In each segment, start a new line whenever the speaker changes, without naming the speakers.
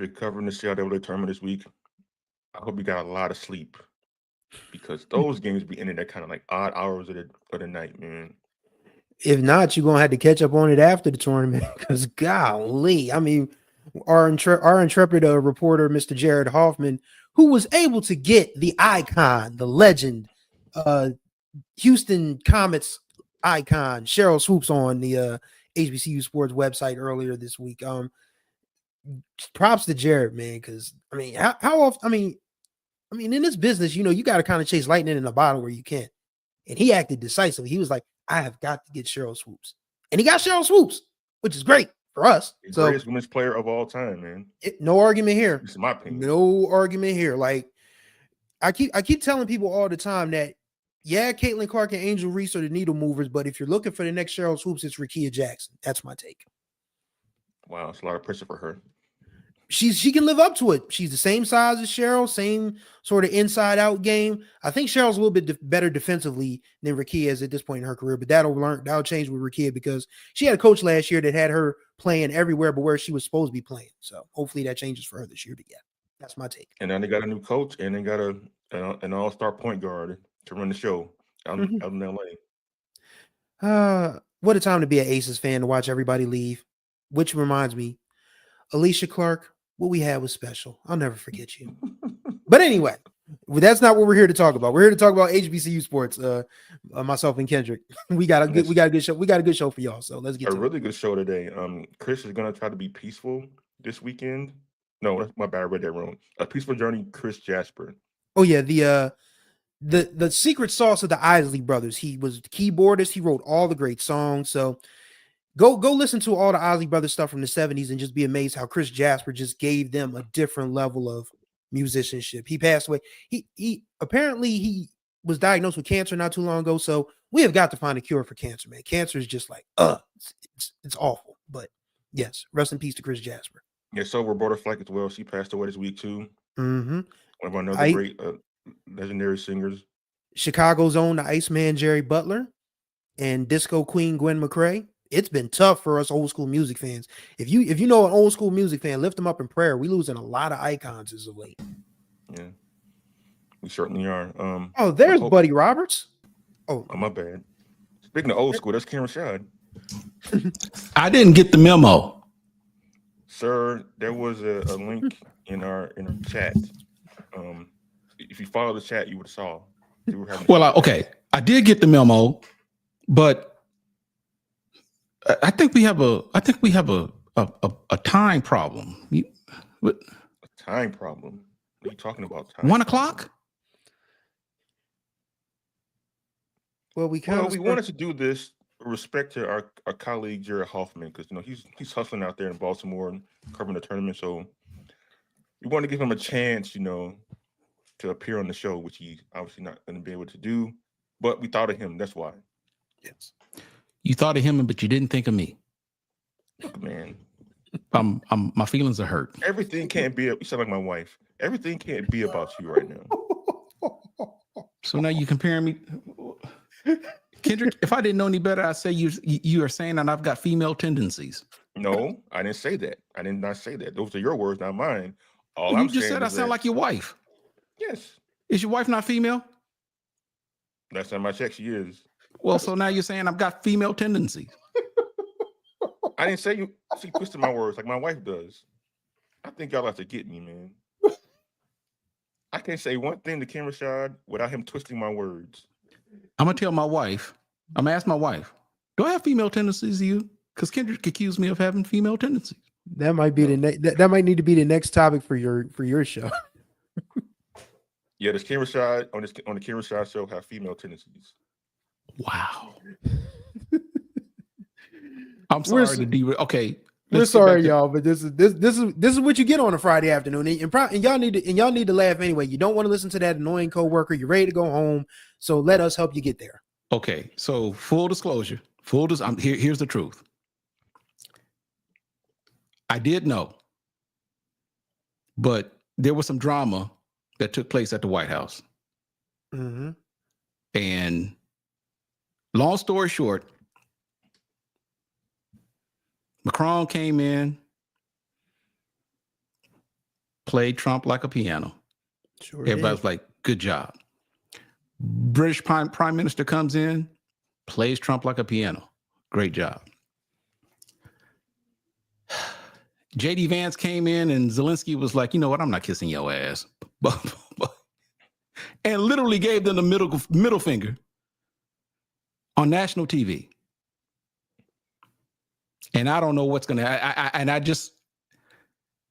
you're covering the CIAA tournament this week, I hope you got a lot of sleep because those games be ending at kind of like odd hours of the night, man.
If not, you're gonna have to catch up on it after the tournament. Because golly, I mean, our intrepid reporter, Mr. Jarrett Hoffman, who was able to get the icon, the legend, Houston Comets icon Cheryl Swoops on the HBCU Sports website earlier this week. Props to Jarrett, man, because I mean, how often? I mean, in this business, you know, you got to kind of chase lightning in a bottle where you can. And he acted decisively. He was like, I have got to get Cheryl Swoops. And he got Cheryl Swoops, which is great for us.
The
so
greatest women's player of all time, man.
No argument here.
This is my opinion.
No argument here. Like, I keep telling people all the time that, yeah, Caitlin Clark and Angel Reese are the needle movers, but if you're looking for the next Cheryl Swoops, it's Rakia Jackson. That's my take.
Wow, it's a lot of pressure for her.
She can live up to it. She's the same size as Cheryl, same sort of inside-out game. I think Cheryl's a little bit better defensively than Rakia is at this point in her career, but that'll change with Rakia because she had a coach last year that had her playing everywhere but where she was supposed to be playing. So hopefully that changes for her this year. But yeah, that's my take.
And now they got a new coach and they got an all-star point guard to run the show out in LA.
What a time to be an Aces fan to watch everybody leave. Which reminds me, Alicia Clark, what we had was special. I'll never forget you. But anyway, that's not what we're here to talk about. We're here to talk about HBCU sports. Myself and Kendrick. We got a good show. We got a good show for y'all. So let's get to
really good show today. Chris is gonna try to be peaceful this weekend. No, that's my bad. I read that wrong. A Peaceful Journey, Chris Jasper.
Oh yeah, the secret sauce of the Isley brothers. He was the keyboardist. He wrote all the great songs. So go listen to all the Isley Brothers stuff from the 70s and just be amazed how Chris Jasper just gave them a different level of musicianship. He passed away. He apparently he was diagnosed with cancer not too long ago. So we have got to find a cure for cancer, man. Cancer is just like, it's awful. But yes, rest in peace to Chris Jasper.
Yeah, so Roberta Flack as well. She passed away this week too.
Mm-hmm.
One of our another great legendary singers.
Chicago's own the Iceman Jerry Butler and disco queen Gwen McCrae. It's been tough for us old school music fans. If you know an old school music fan, lift them up in prayer. We losing a lot of icons as of late.
Yeah, we certainly are.
There's Buddy Roberts.
Oh, my bad. Speaking of old school, that's Cameron Shad.
I didn't get the memo.
Sir, there was a link in our chat. If you follow the chat, you would have saw.
Okay, I did get the memo, but I think we have a time problem.
A time problem? What are you talking about? Time
1 o'clock?
Well, we wanted to do this with respect to our colleague Jarrett Hoffman because he's hustling out there in Baltimore and covering the tournament. So we want to give him a chance, to appear on the show, which he's obviously not going to be able to do. But we thought of him. That's why.
Yes. You thought of him, but you didn't think of me.
Look, man.
My feelings are hurt.
Everything can't be. You sound like my wife. Everything can't be about you right now.
So now you comparing me, Kendrick. If I didn't know any better, I'd say you are saying that I've got female tendencies.
No, I didn't say that. I did not say that. Those are your words, not mine.
You just said I sound like your wife.
Yes.
Is your wife not female?
Last time I checked, she is.
Well, so now you're saying I've got female tendencies.
I didn't say you. She twisted my words like my wife does. I think y'all have to get me, man. I can't say one thing to Cameron Shad without him twisting my words.
I'm gonna tell my wife. I'm gonna ask my wife. Do I have female tendencies to you? Because Kendrick accused me of having female tendencies.
That might be that might need to be the next topic for your show.
Yeah, does Cameron Shad on the Cameron Shad show have female tendencies?
Wow. I'm sorry to derail. Okay,
we're sorry, y'all, but this is what you get on a Friday afternoon, and y'all need to laugh anyway. You don't want to listen to that annoying coworker. You're ready to go home, so let us help you get there.
Okay, so full disclosure, here's the truth. I did know, but there was some drama that took place at the White House, and long story short, Macron came in, played Trump like a piano.
Sure
Everybody
did.
was like, good job. British Prime Minister comes in, plays Trump like a piano. Great job. JD Vance came in and Zelensky was like, you know what? I'm not kissing your ass. And literally gave them the middle finger on national TV. And I don't know what's going to,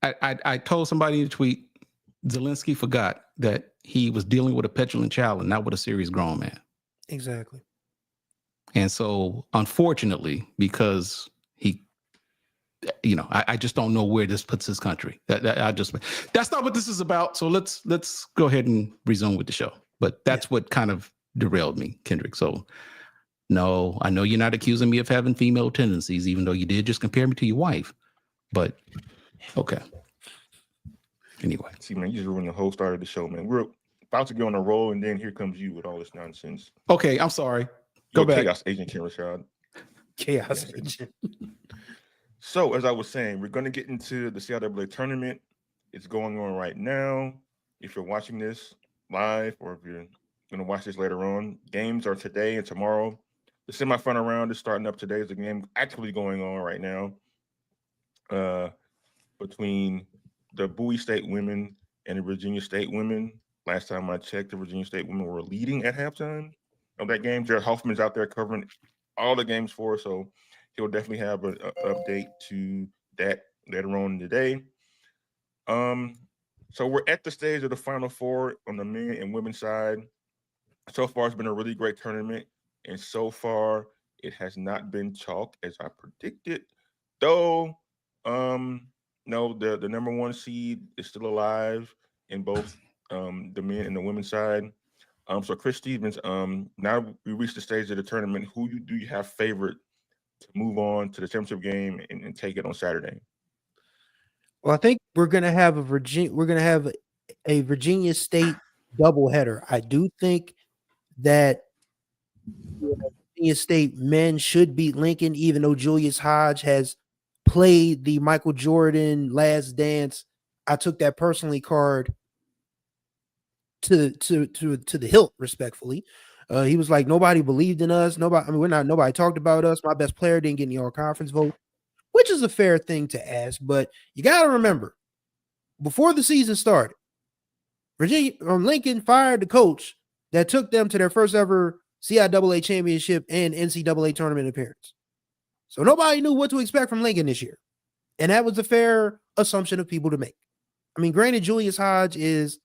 I told somebody in a tweet, Zelensky forgot that he was dealing with a petulant child and not with a serious grown man.
Exactly.
And so, unfortunately, because he, I just don't know where this puts his country. That's not what this is about. So let's go ahead and resume with the show. But that's what kind of derailed me, Kendrick. So no, I know you're not accusing me of having female tendencies, even though you did just compare me to your wife. But okay. Anyway.
See, man, you just ruined the whole start of the show, man. We're about to go on a roll, and then here comes you with all this nonsense.
Okay, I'm sorry. Go back.
Chaos agent, Ken Rashad.
Chaos agent.
So, as I was saying, we're going to get into the CIAA tournament. It's going on right now. If you're watching this live or if you're going to watch this later on, games are today and tomorrow. The semifinal round is starting up today. There's a game actively going on right now between the Bowie State women and the Virginia State women. Last time I checked, the Virginia State women were leading at halftime of that game. Jarrett Hoffman's out there covering all the games for us, so he'll definitely have an update to that later on today. So we're at the stage of the Final Four on the men and women's side. So far, it's been a really great tournament, and so far, it has not been chalk as I predicted. Though, no, the number one seed is still alive in both the men and the women's side. So Chris Stevens, now we reached the stage of the tournament. Who do you have favorite to move on to the championship game and take it on Saturday?
Well, I think we're gonna have a Virginia State doubleheader. I do think that Virginia State men should beat Lincoln, even though Julius Hodge has played the Michael Jordan Last Dance. I took that personally card to the hilt, respectfully. He was like, nobody believed in us. Nobody talked about us. My best player didn't get any all-conference vote, which is a fair thing to ask. But you got to remember, before the season started, Lincoln fired the coach that took them to their first ever CIAA championship and NCAA tournament appearance. So nobody knew what to expect from Lincoln this year. And that was a fair assumption of people to make. I mean, granted, Julius Hodge he's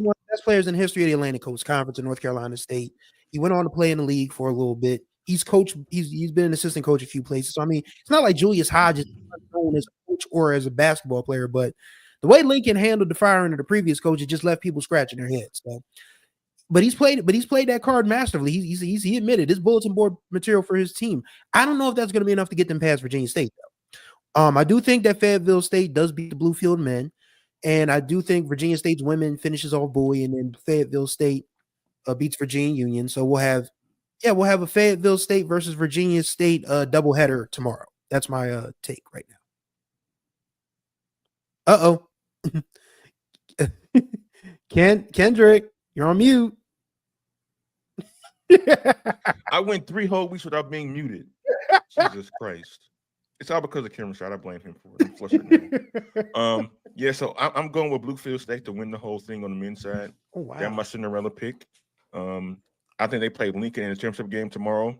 one of the best players in the history of the Atlantic Coast Conference in North Carolina State. He went on to play in the league for a little bit. He's been an assistant coach a few places. So I mean, it's not like Julius Hodge is known as a coach or as a basketball player, but the way Lincoln handled the firing of the previous coach, it just left people scratching their heads. So, but he's played that card masterfully. He admitted his bulletin board material for his team. I don't know if that's going to be enough to get them past Virginia State, though. I do think that Fayetteville State does beat the Bluefield men, and I do think Virginia State's women finishes off Bowie, and then Fayetteville State beats Virginia Union. So we'll have a Fayetteville State versus Virginia State doubleheader tomorrow. That's my take right now. Kendrick, you're on mute.
I went 3 whole weeks without being muted. Jesus Christ. It's all because of Cameron Shot. I blame him for it. I'm flustered now. So I'm going with Bluefield State to win the whole thing on the men's side.
Oh, wow.
That's my Cinderella pick. I think they play Lincoln in the championship game tomorrow.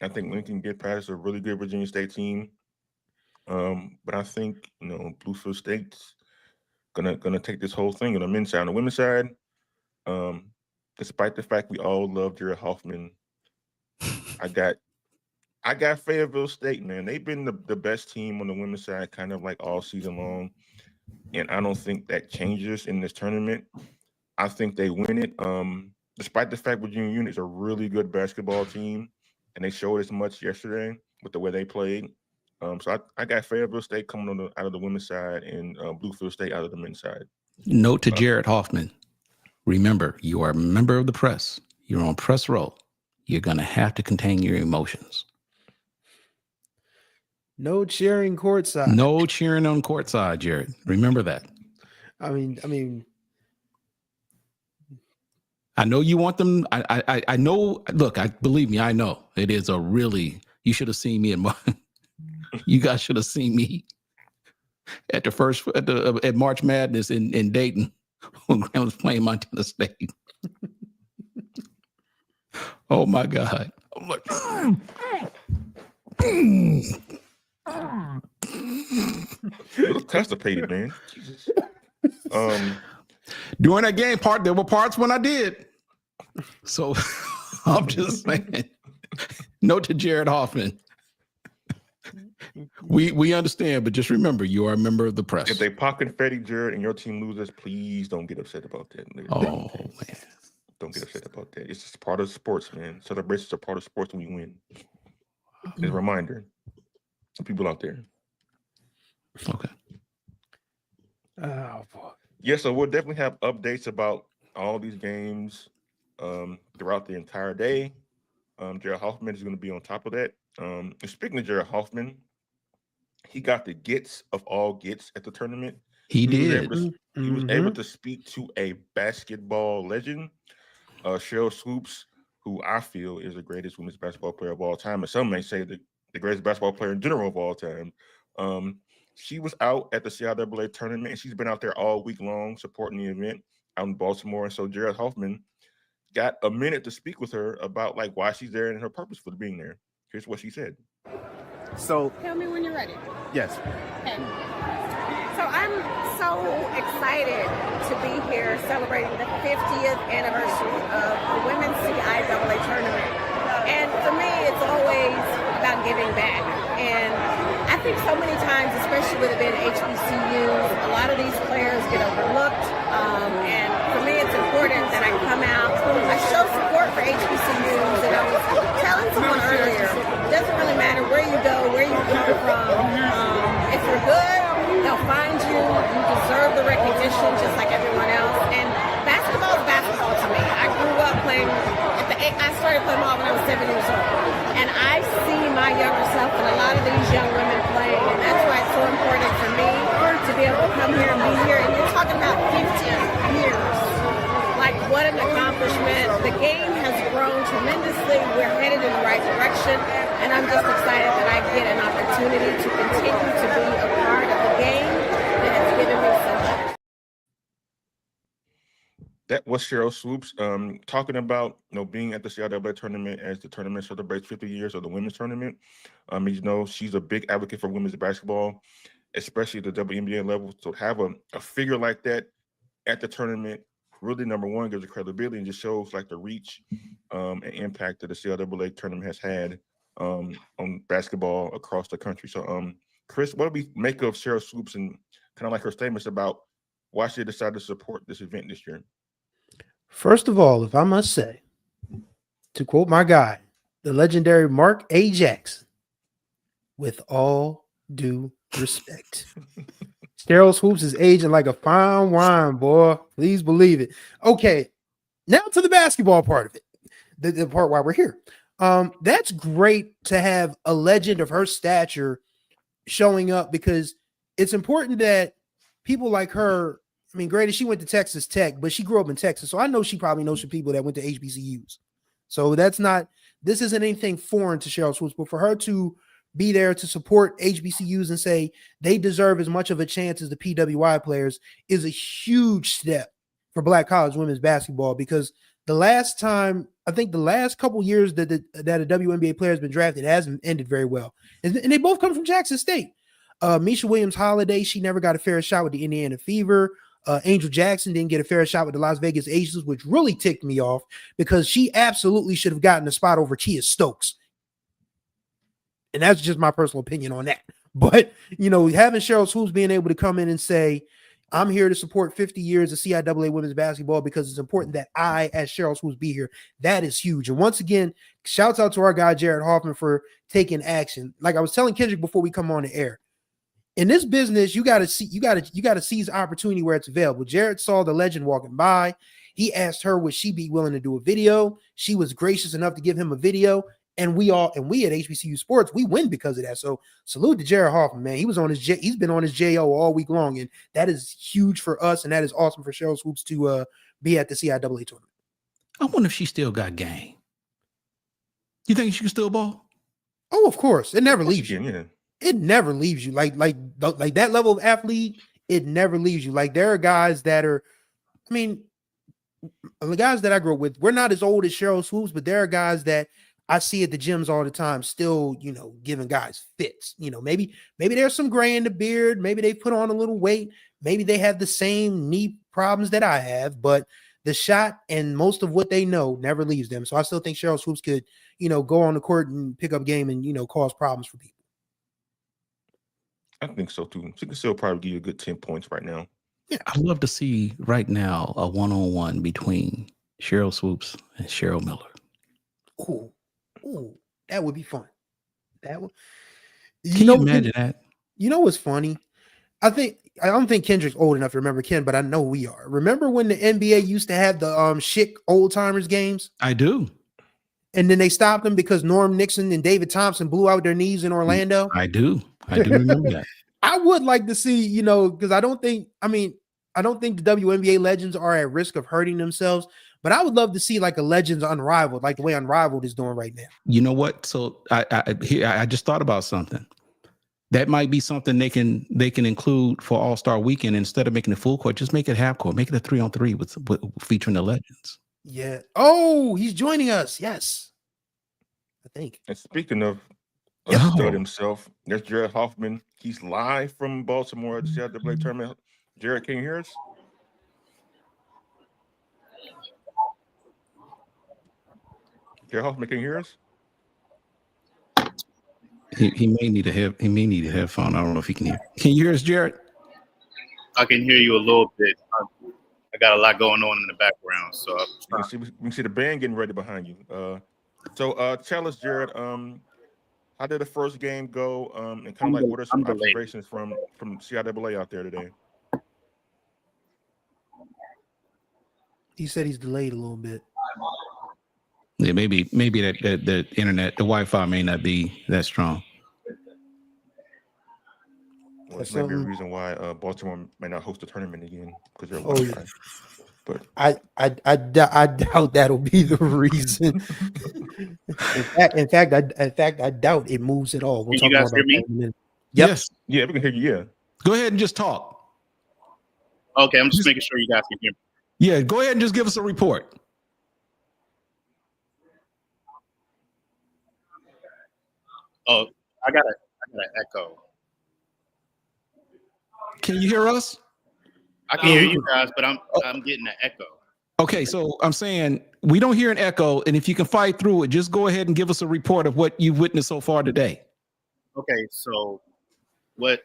I think Lincoln get past a really good Virginia State team. But I think, Bluefield State's gonna take this whole thing on the men's side. On the women's side, despite the fact we all love Jarrett Hoffman, I got Fayetteville State, man. They've been the best team on the women's side kind of like all season long. And I don't think that changes in this tournament. I think they win it. Despite the fact Virginia Union is a really good basketball team, and they showed as much yesterday with the way they played. So I got Fayetteville State coming out of the women's side and Bluefield State out of the men's side.
Note to Jarrett Hoffman. Remember, you are a member of the press. You're on press row. You're going to have to contain your emotions.
No cheering courtside.
No cheering on courtside, Jarrett. Remember that.
I mean,
I know you want them. I know. Look, believe me, I know it is a really. You should have seen me you guys should have seen me at March Madness in Dayton when I was playing Montana State. Oh my God! I'm like,
Little constipated, man. Jesus.
During that game there were parts when I did. So I'm just saying. Note to Jarrett Hoffman. We understand, but just remember, you are a member of the press.
If they pop confetti, Jarrett, and your team loses, please don't get upset about that.
Oh man.
Don't get upset about that. It's just part of sports, man. Celebrations are part of sports when we win. It's a reminder. Some people out there.
Okay.
oh boy.
Yeah, so we'll definitely have updates about all these games throughout the entire day. Jarrett Hoffman is going to be on top of that. And speaking of Jarrett Hoffman, he got the gets of all gets at the tournament.
He did.
He was able to speak to a basketball legend, Cheryl Swoops, who I feel is the greatest women's basketball player of all time. And some may say the greatest basketball player in general of all time. She was out at the CIAA tournament, and she's been out there all week long supporting the event out in Baltimore. And so Jarrett Hoffman got a minute to speak with her about like why she's there and her purpose for being there. Here's what she said.
So
tell me when you're ready.
Yes.
Okay. So I'm so excited to be here celebrating the 50th anniversary of the Women's CIAA tournament. And for me, it's always about giving back. And I think so many times, especially with it being HBCUs, a lot of these players get overlooked. And for me, it's important that I come out. I show support for HBCUs. And I was telling someone earlier, it doesn't really matter where you go, where you come from. If you're good, they'll find you. You deserve the recognition just like everyone else. And basketball is basketball to me. I grew up playing I started playing ball when I was 7 years old. And I see my younger self and a lot of these young women playing. And that's why it's so important for me to be able to come here and be here. And you're talking about 50 years. Like, what an accomplishment. The game has grown tremendously. We're headed in the right direction. And I'm just excited that I get an opportunity to continue to be a part of the game that has given me so much.
That was Cheryl Swoops talking about being at the CIAA tournament as the tournament celebrates 50 years of the women's tournament. She's a big advocate for women's basketball, especially at the WNBA level. So have a figure like that at the tournament really, number one, gives it credibility and just shows like the reach and impact that the CIAA tournament has had on basketball across the country. So, Chris, what do we make of Cheryl Swoops and kind of like her statements about why she decided to support this event this year?
First of all, if I must say, to quote my guy, the legendary Mark A. Jackson, with all due respect, Cheryl Swoops is aging like a fine wine, boy. Please believe it. Okay, now to the basketball part of it, the part why we're here. That's great to have a legend of her stature showing up because it's important that people like her. I mean, granted, she went to Texas Tech, but she grew up in Texas. So I know she probably knows some people that went to HBCUs. So this isn't anything foreign to Cheryl Swoops, but for her to be there to support HBCUs and say they deserve as much of a chance as the PWI players is a huge step for Black college women's basketball because the last couple years that a WNBA player has been drafted hasn't ended very well. And they both come from Jackson State. Misha Williams-Holiday, she never got a fair shot with the Indiana Fever. Angel Jackson didn't get a fair shot with the Las Vegas Aces, which really ticked me off because she absolutely should have gotten a spot over Kia Stokes. And that's just my personal opinion on that. But, having Cheryl Swoops being able to come in and say, I'm here to support 50 years of CIAA women's basketball because it's important that I, as Cheryl Swoops, be here. That is huge. And once again, shouts out to our guy, Jarrett Hoffman, for taking action. Like I was telling Kendrick before we come on the air, in this business, you got to seize opportunity where it's available. Jarrett saw the legend walking by. He asked her, would she be willing to do a video? She was gracious enough to give him a video. And we at HBCU Sports, we win because of that. So salute to Jarrett Hoffman, man. He's been on his JO all week long, and that is huge for us, and that is awesome for Cheryl Swoops to be at the CIAA tournament.
I wonder if she still got game. You think she can still ball?
Oh, of course. It never leaves you.
Yeah.
It never leaves you. Like that level of athlete, it never leaves you. Like there are guys that are, I mean, the guys that I grew up with, we're not as old as Cheryl Swoops, but there are guys that I see at the gyms all the time, still, giving guys fits. Maybe there's some gray in the beard. Maybe they put on a little weight. Maybe they have the same knee problems that I have, but the shot and most of what they know never leaves them. So I still think Cheryl Swoops could, go on the court and pick up game and, cause problems for people.
I think so too. She can still probably give you a good 10 points right now.
Yeah, I'd love to see right now a one-on-one between Cheryl Swoops and Cheryl Miller.
Ooh, that would be fun. That would.
Can you imagine that?
You know what's funny? I don't think Kendrick's old enough to remember Ken, but I know we are. Remember when the NBA used to have the Schick old timers games?
I do.
And then they stopped them because Norm Nixon and David Thompson blew out their knees in Orlando.
I do remember that.
I would like to see, because I don't think the WNBA legends are at risk of hurting themselves, but I would love to see like a Legends Unrivaled, like the way Unrivaled is doing right now. You know what?
So I just thought about something. That might be something they can include for All-Star Weekend. Instead of making it full court, just make it half court. Make it a 3-on-3 with featuring the legends.
Yeah. Oh, he's joining us. Yes, I think.
And speaking of stud himself, there's Jarrett Hoffman. He's live from Baltimore at the CIAA tournament. Jarrett, can you hear us? Jarrett Hoffman, can you hear us?
He may need a headphone. I don't know if he can hear. Can you hear us, Jarrett?
I can hear you a little bit. I got a lot going on in the background, so
we can see the band getting ready behind you. So tell us, Jarrett, how did the first game go? And kind of like, what are some observations from CIAA out there today?
He said he's delayed a little bit.
Yeah, maybe that the internet, the Wi-Fi may not be that strong.
Well, that's maybe a reason why Baltimore may not host a tournament again because they're Wi-Fi. But
I doubt that'll be the reason. in fact, I doubt it moves at all.
Can you guys hear me?
Yep.
Yes.
Yeah, we can hear you. Yeah.
Go ahead and just talk.
Okay, I'm just making sure you guys can hear me.
Yeah, go ahead and just give us a report.
Oh, I got an echo.
Can you hear us?
I can hear you guys, but I'm getting an echo.
Okay, so I'm saying we don't hear an echo, and if you can fight through it, just go ahead and give us a report of what you've witnessed so far today.
Okay, so what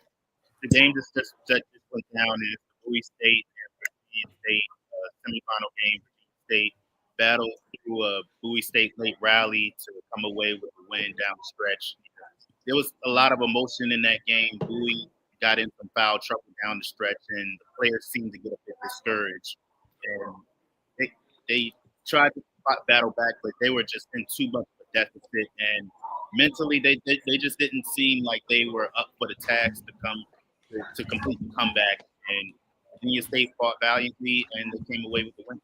the game just went down is Bowie State and Virginia State semifinal game. Virginia State battled through a Bowie State late rally to come away with the win down the stretch. There was a lot of emotion in that game. Bowie got in some foul trouble down the stretch, and the players seemed to get a bit discouraged. And they tried to battle back, but they were just in too much of a deficit. And mentally, they just didn't seem like they were up for the task to complete the comeback. And Virginia State fought valiantly, and they came away with the win.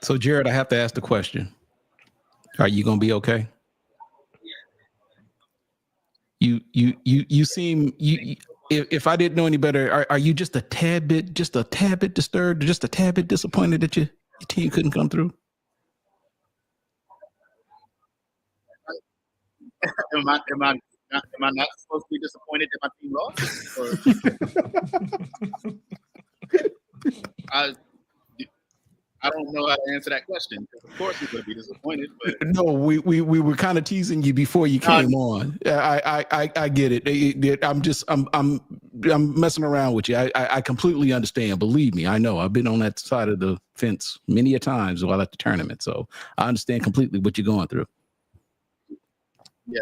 So, Jarrett, I have to ask the question. Are you going to be okay? You seem if I didn't know any better, are you just a tad bit disturbed, just a tad bit disappointed that your team couldn't come through?
Am I not supposed to be disappointed that my team lost? I don't know how to answer that question. Of course, we're going to be disappointed. But
no, we were kind of teasing you before you came on. I get it. I'm messing around with you. I completely understand. Believe me, I know. I've been on that side of the fence many a times while at the tournament, so I understand completely what you're going through.
Yeah,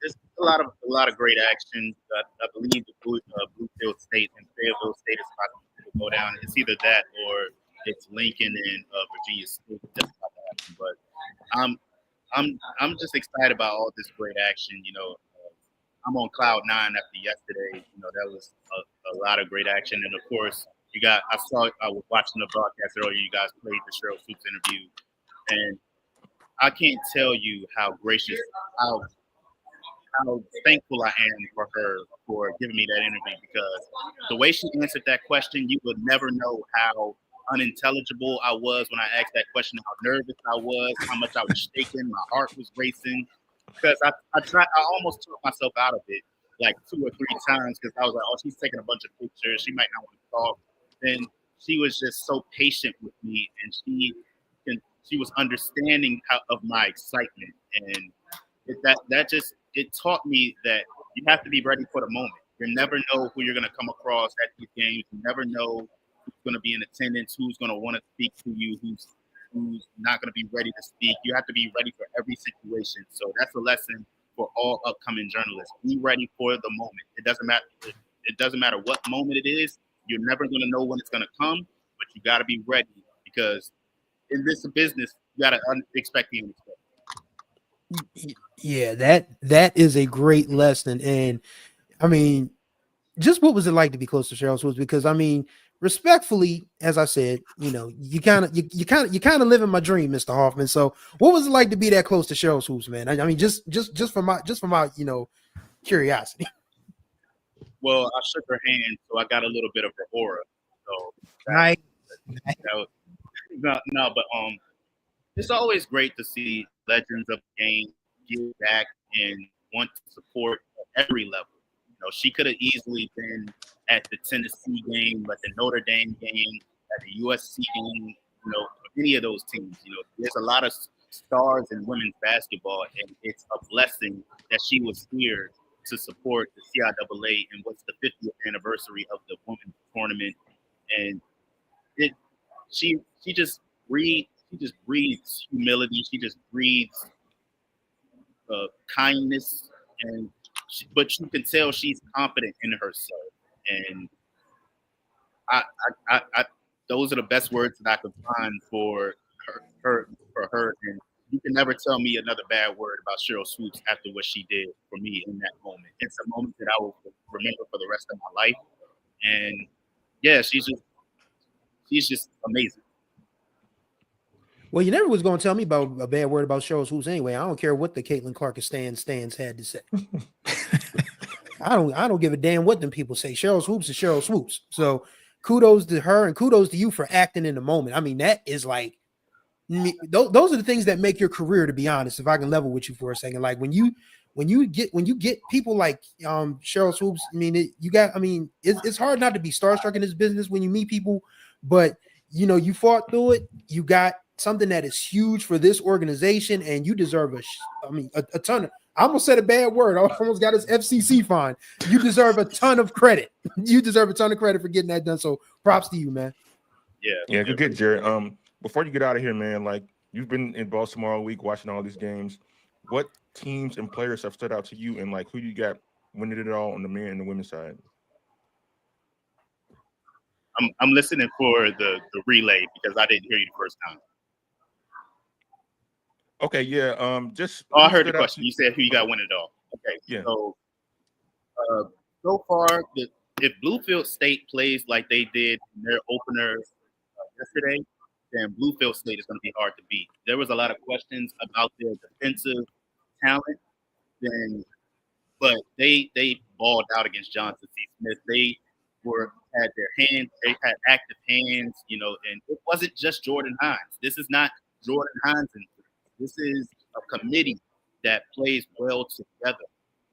there's a lot of great action. I believe the Bluefield State and Fayetteville State is about to go down. It's either that or it's Lincoln and Virginia State that's about I'm just excited about all this great action. I'm on cloud 9 after yesterday. That was a lot of great action, and of course, I was watching the broadcast earlier. You guys played the Cheryl Swoops interview, and I can't tell you how gracious, how thankful I am for her for giving me that interview, because the way she answered that question, you would never know how unintelligible I was when I asked that question, how nervous I was, how much I was shaking, my heart was racing, because I almost took myself out of it like 2 or 3 times, because I was like, oh, she's taking a bunch of pictures, she might not want to talk. Then she was just so patient with me, and she was understanding of my excitement, and it taught me that you have to be ready for the moment. You never know who you're going to come across at these games. You never know who's going to be in attendance, who's going to want to speak to you, who's not going to be ready to speak. You have to be ready for every situation. So that's a lesson for all upcoming journalists. Be ready for the moment. It doesn't matter. It doesn't matter what moment it is. You're never going to know when it's going to come, but you got to be ready, because in this business, you got to expect the unexpected.
Yeah, that is a great lesson. And I mean, just what was it like to be close to Cheryl Swoops? Because I mean, respectfully, as I said, you kind of living my dream, Mr. Hoffman. So what was it like to be that close to Cheryl Swoops, man? I mean, just for my curiosity.
Well, I shook her hand, so I got a little bit of her aura. So
Right.
But it's always great to see legends of the game give back and want to support at every level. She could have easily been at the Tennessee game, at the Notre Dame game, at the USC game, any of those teams. There's a lot of stars in women's basketball, and it's a blessing that she was here to support the CIAA and what's the 50th anniversary of the women's tournament. And she just breathes humility. She just breathes kindness, but you can tell she's confident in herself. And I those are the best words that I could find for her. And you can never tell me another bad word about Cheryl Swoops after what she did for me in that moment. It's a moment that I will remember for the rest of my life. And yeah, she's just amazing.
Well, you never was going to tell me about a bad word about Cheryl Swoops anyway. I don't care what the Caitlin Clark and Stans had to say. I don't give a damn what them people say. Cheryl Swoops is Cheryl Swoops. So kudos to her and kudos to you for acting in the moment. I mean, that is like, those are the things that make your career, to be honest, if I can level with you for a second. Like when you get people like Cheryl Swoops, I mean, it's hard not to be starstruck in this business when you meet people, but you fought through it. You got something that is huge for this organization, and you deserve a ton of, I almost said a bad word. I almost got his FCC fine. You deserve a ton of credit. You deserve a ton of credit for getting that done. So props to you, man.
Yeah, good get, Jarrett. Before you get out of here, man, like you've been in Baltimore all week watching all these games. What teams and players have stood out to you, and like who you got winning it all on the men and the women's side?
I'm listening for the relay because I didn't hear you the first time.
Okay, yeah.
I heard the question. You said who you got winning it all. Okay, yeah. So far, if Bluefield State plays like they did in their opener yesterday, then Bluefield State is going to be hard to beat. There was a lot of questions about their defensive talent, but they balled out against Johnson C. Smith. They had their hands, they had active hands, and it wasn't just Jordan Hines. This is not Jordan Hines. This is a committee that plays well together.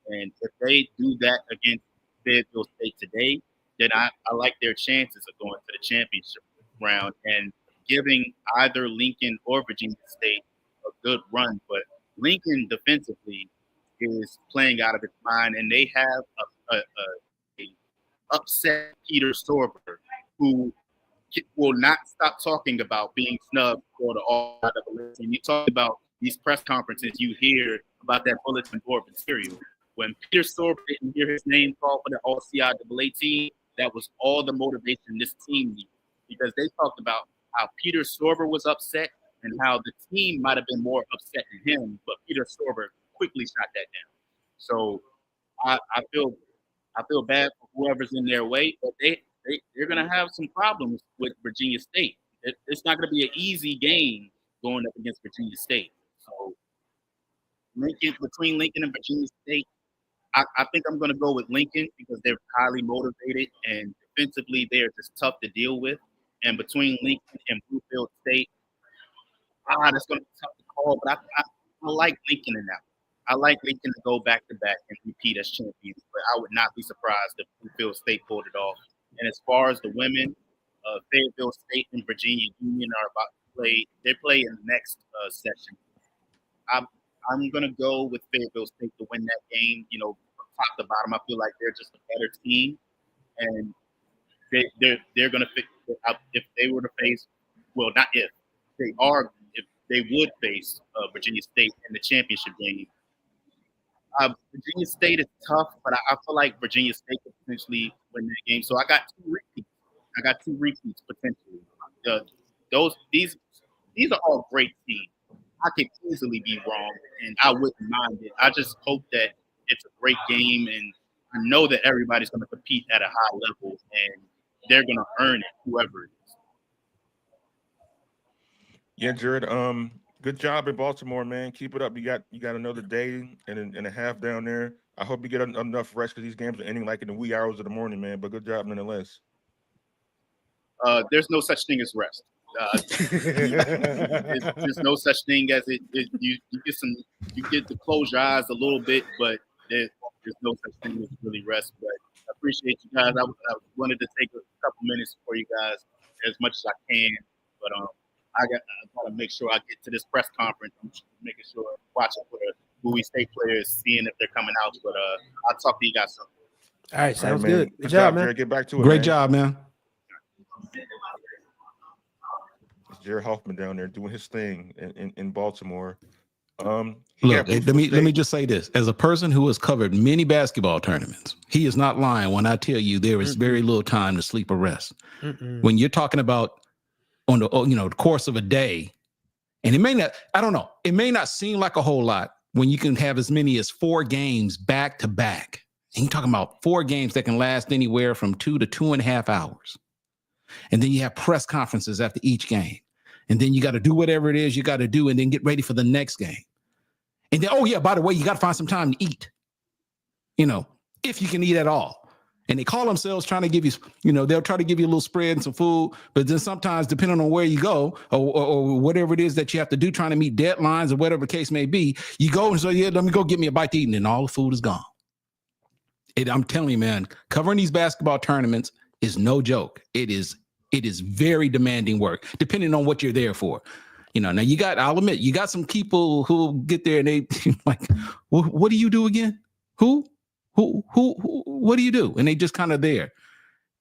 And if they do that against Fayetteville State today, then I like their chances of going to the championship round and giving either Lincoln or Virginia State a good run. But Lincoln defensively is playing out of its mind, and they have a upset Peter Sorber, who will not stop talking about being snubbed for the All-CIAA. And you talk about these press conferences, you hear about that bulletin board material. When Peter Sorber didn't hear his name called for the All-CIAA team, that was all the motivation this team needed, because they talked about how Peter Sorber was upset and how the team might have been more upset than him, but Peter Sorber quickly shot that down. So I feel bad for whoever's in their way, but they're going to have some problems with Virginia State. It's not going to be an easy game going up against Virginia State. So between Lincoln and Virginia State, I think I'm going to go with Lincoln because they're highly motivated and defensively they're just tough to deal with. And between Lincoln and Bluefield State, that's going to be tough to call. But I like Lincoln in that one. I like Lincoln to go back-to-back and repeat as champions, but I would not be surprised if Bluefield State pulled it off. And as far as the women, Fayetteville State and Virginia Union are about to play. They play in the next session. I'm going to go with Fayetteville State to win that game. You know, from top to bottom, I feel like they're just a better team. And they're going to – if they were to face – well, not if. If they would face Virginia State in the championship game. Virginia State is tough, but I feel like Virginia State could potentially win that game. So I got two repeats potentially. These are all great teams. I could easily be wrong, and I wouldn't mind it. I just hope that it's a great game, and I know that everybody's going to compete at a high level, and they're going to earn it, whoever it is.
Yeah, Jarrett. Good job in Baltimore, man. Keep it up. You got another day and a half down there. I hope you get enough rest because these games are ending like in the wee hours of the morning, man. But good job nonetheless.
There's no such thing as rest. There's no such thing as it. You get to close your eyes a little bit, but there's no such thing as really rest. But I appreciate you guys. I wanted to take a couple minutes for you guys as much as I can, but I got to make sure I get to this press conference. I'm making sure watching for the Bowie State players, seeing if they're coming out. But I'll talk to you guys soon.
All right, sounds
man.
good. Good job, man.
Jarrett. Get back to it.
Great job, man.
It's Jarrett Hoffman down there doing his thing in Baltimore.
Look, let me just say this: as a person who has covered many basketball tournaments, he is not lying when I tell you there is very little time to sleep or rest. When you're talking about on the course of a day, and it may not seem like a whole lot when you can have as many as 4 games back to back. And you're talking about 4 games that can last anywhere from 2 to 2.5 hours. And then you have press conferences after each game. And then you got to do whatever it is you got to do and then get ready for the next game. And then, oh yeah, by the way, you got to find some time to eat, if you can eat at all. And they call themselves trying to give you, they'll try to give you a little spread and some food. But then sometimes, depending on where you go or whatever it is that you have to do, trying to meet deadlines or whatever the case may be, you go and say, yeah, let me go get me a bite to eat. And then all the food is gone. I'm telling you, man, covering these basketball tournaments is no joke. It is very demanding work, depending on what you're there for. Now I'll admit, you got some people who get there and they like, what do you do again? Who, what do you do? And they just kind of there.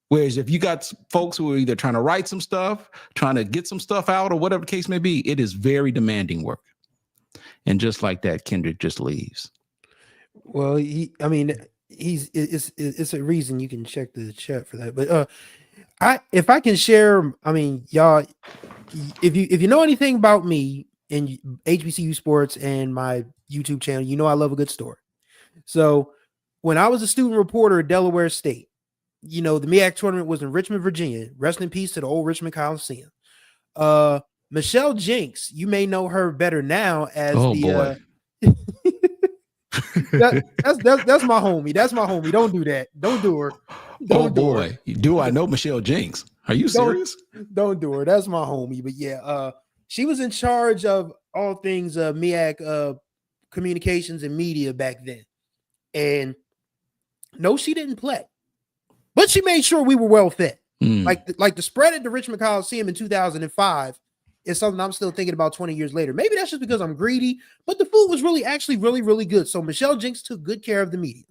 Whereas if you got folks who are either trying to write some stuff, trying to get some stuff out or whatever the case may be, it is very demanding work. And just like that, Kendrick just leaves.
Well, it's a reason you can check the chat for that. But if I can share, y'all, if you know anything about me and HBCU Sports and my YouTube channel, I love a good story. So when I was a student reporter at Delaware State, the MEAC tournament was in Richmond, Virginia. Rest in peace to the old Richmond Coliseum. Michelle Jenks, you may know her better now as boy. That's my homie. That's my homie. Don't do that. Don't do her. Don't do her.
Do I know Michelle Jenks? Are you serious?
Don't do her. That's my homie. But yeah, she was in charge of all things MEAC communications and media back then. And no, she didn't play, but she made sure we were well fed. Like the spread at the Richmond Coliseum in 2005 is something I'm still thinking about 20 years later. Maybe that's just because I'm greedy, but the food was actually really good. So Michelle Jenks took good care of the media.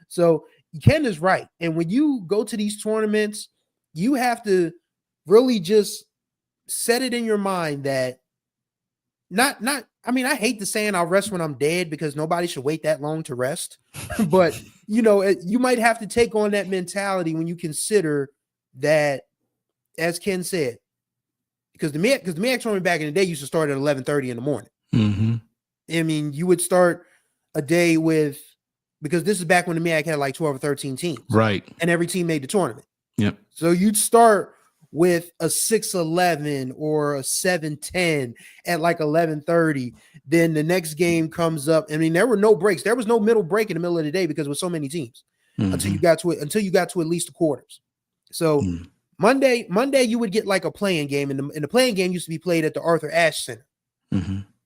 So Ken is right. And when you go to these tournaments, you have to really just set it in your mind that I hate the saying I'll rest when I'm dead because nobody should wait that long to rest. But, you might have to take on that mentality when you consider that, as Ken said, because the MEAC tournament back in the day used to start at 11:30 in the morning.
Mm-hmm.
I mean, you would start a day with, because this is back when the MEAC had like 12 or 13 teams,
Right?
And every team made the tournament.
Yep.
So you'd start with a 6:11 or a 7:10 at like 11:30. Then the next game comes up. I mean, there were no breaks. There was no middle break in the middle of the day because there was so many teams until you got to it. Until you got to at least the quarters. So Monday you would get like a playing game, and the playing game used to be played at the Arthur Ashe Center.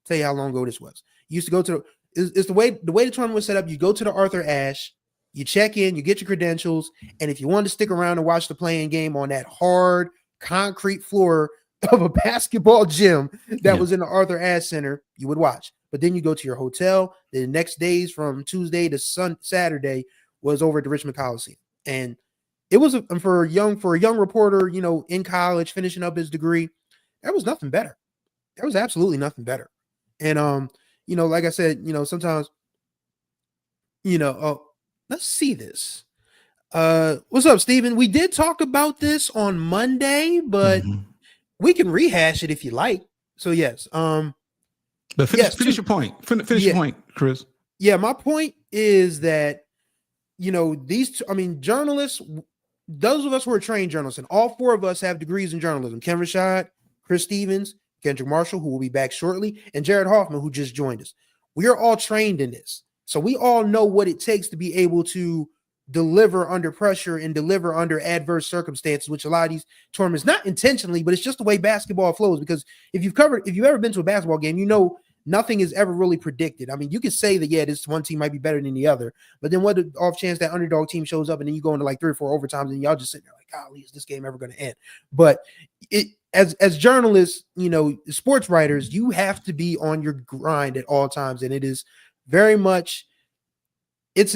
Tell you how long ago this was. You used to go to it's the way the tournament was set up. You go to the Arthur Ashe, you check in, you get your credentials, and if you wanted to stick around and watch the playing game on that hard concrete floor of a basketball gym that was in the Arthur Ashe Center, you would watch. But then you go to your hotel. The next days from Tuesday to Saturday was over at the Richmond Coliseum, and it was for a young reporter, in college finishing up his degree. There was nothing better. There was absolutely nothing better. And like I said, sometimes, let's see this. What's up, Steven? We did talk about this on Monday, but we can rehash it if you like. So yes.
But finish your point. Finish your point, Chris.
Yeah, my point is that journalists, those of us who are trained journalists, and all four of us have degrees in journalism. Ken Rashad, Chris Stevens, Kendrick Marshall, who will be back shortly, and Jarrett Hoffman, who just joined us. We are all trained in this. So we all know what it takes to be able to deliver under pressure and deliver under adverse circumstances, which a lot of these tournaments, not intentionally, but it's just the way basketball flows. Because if you've ever been to a basketball game, nothing is ever really predicted. I mean, you could say that, this one team might be better than the other, but then what the off chance that underdog team shows up and then you go into like 3 or 4 overtimes and y'all just sitting there like, golly, is this game ever going to end? But as journalists, sports writers, you have to be on your grind at all times. And it is very much, it's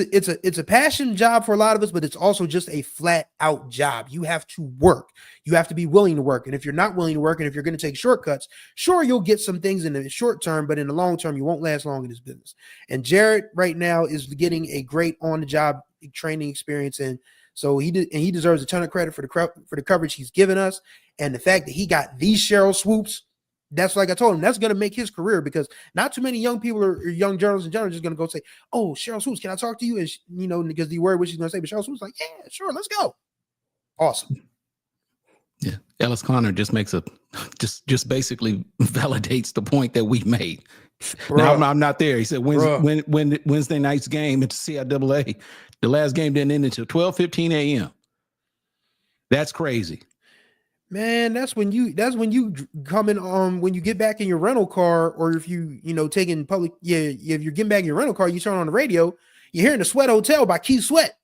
a passion job for a lot of us, but it's also just a flat out job. You have to work. You have to be willing to work. And if you're not willing to work, and if you're going to take shortcuts, sure, you'll get some things in the short term, but in the long term, you won't last long in this business. And Jarrett right now is getting a great on the job training experience. And so he deserves a ton of credit for the coverage he's given us. And the fact that he got these Cheryl Swoops, that's like I told him, that's going to make his career, because not too many young people or young journalists in general are just going to go say, "Oh, Cheryl Swoops, can I talk to you?" And because they worry what she's going to say. But Cheryl Swoops like, "Yeah, sure, let's go." Awesome.
Yeah, Ellis Connor just makes just basically validates the point that we made. Now I'm not there. He said Wednesday night's game at the CIAA, the last game didn't end until 12:15 a.m. That's crazy.
Man, that's when you come in when you get back in your rental car, or if you taking public, if you're getting back in your rental car, you turn on the radio, you're hearing the Sweat Hotel by Keith Sweat.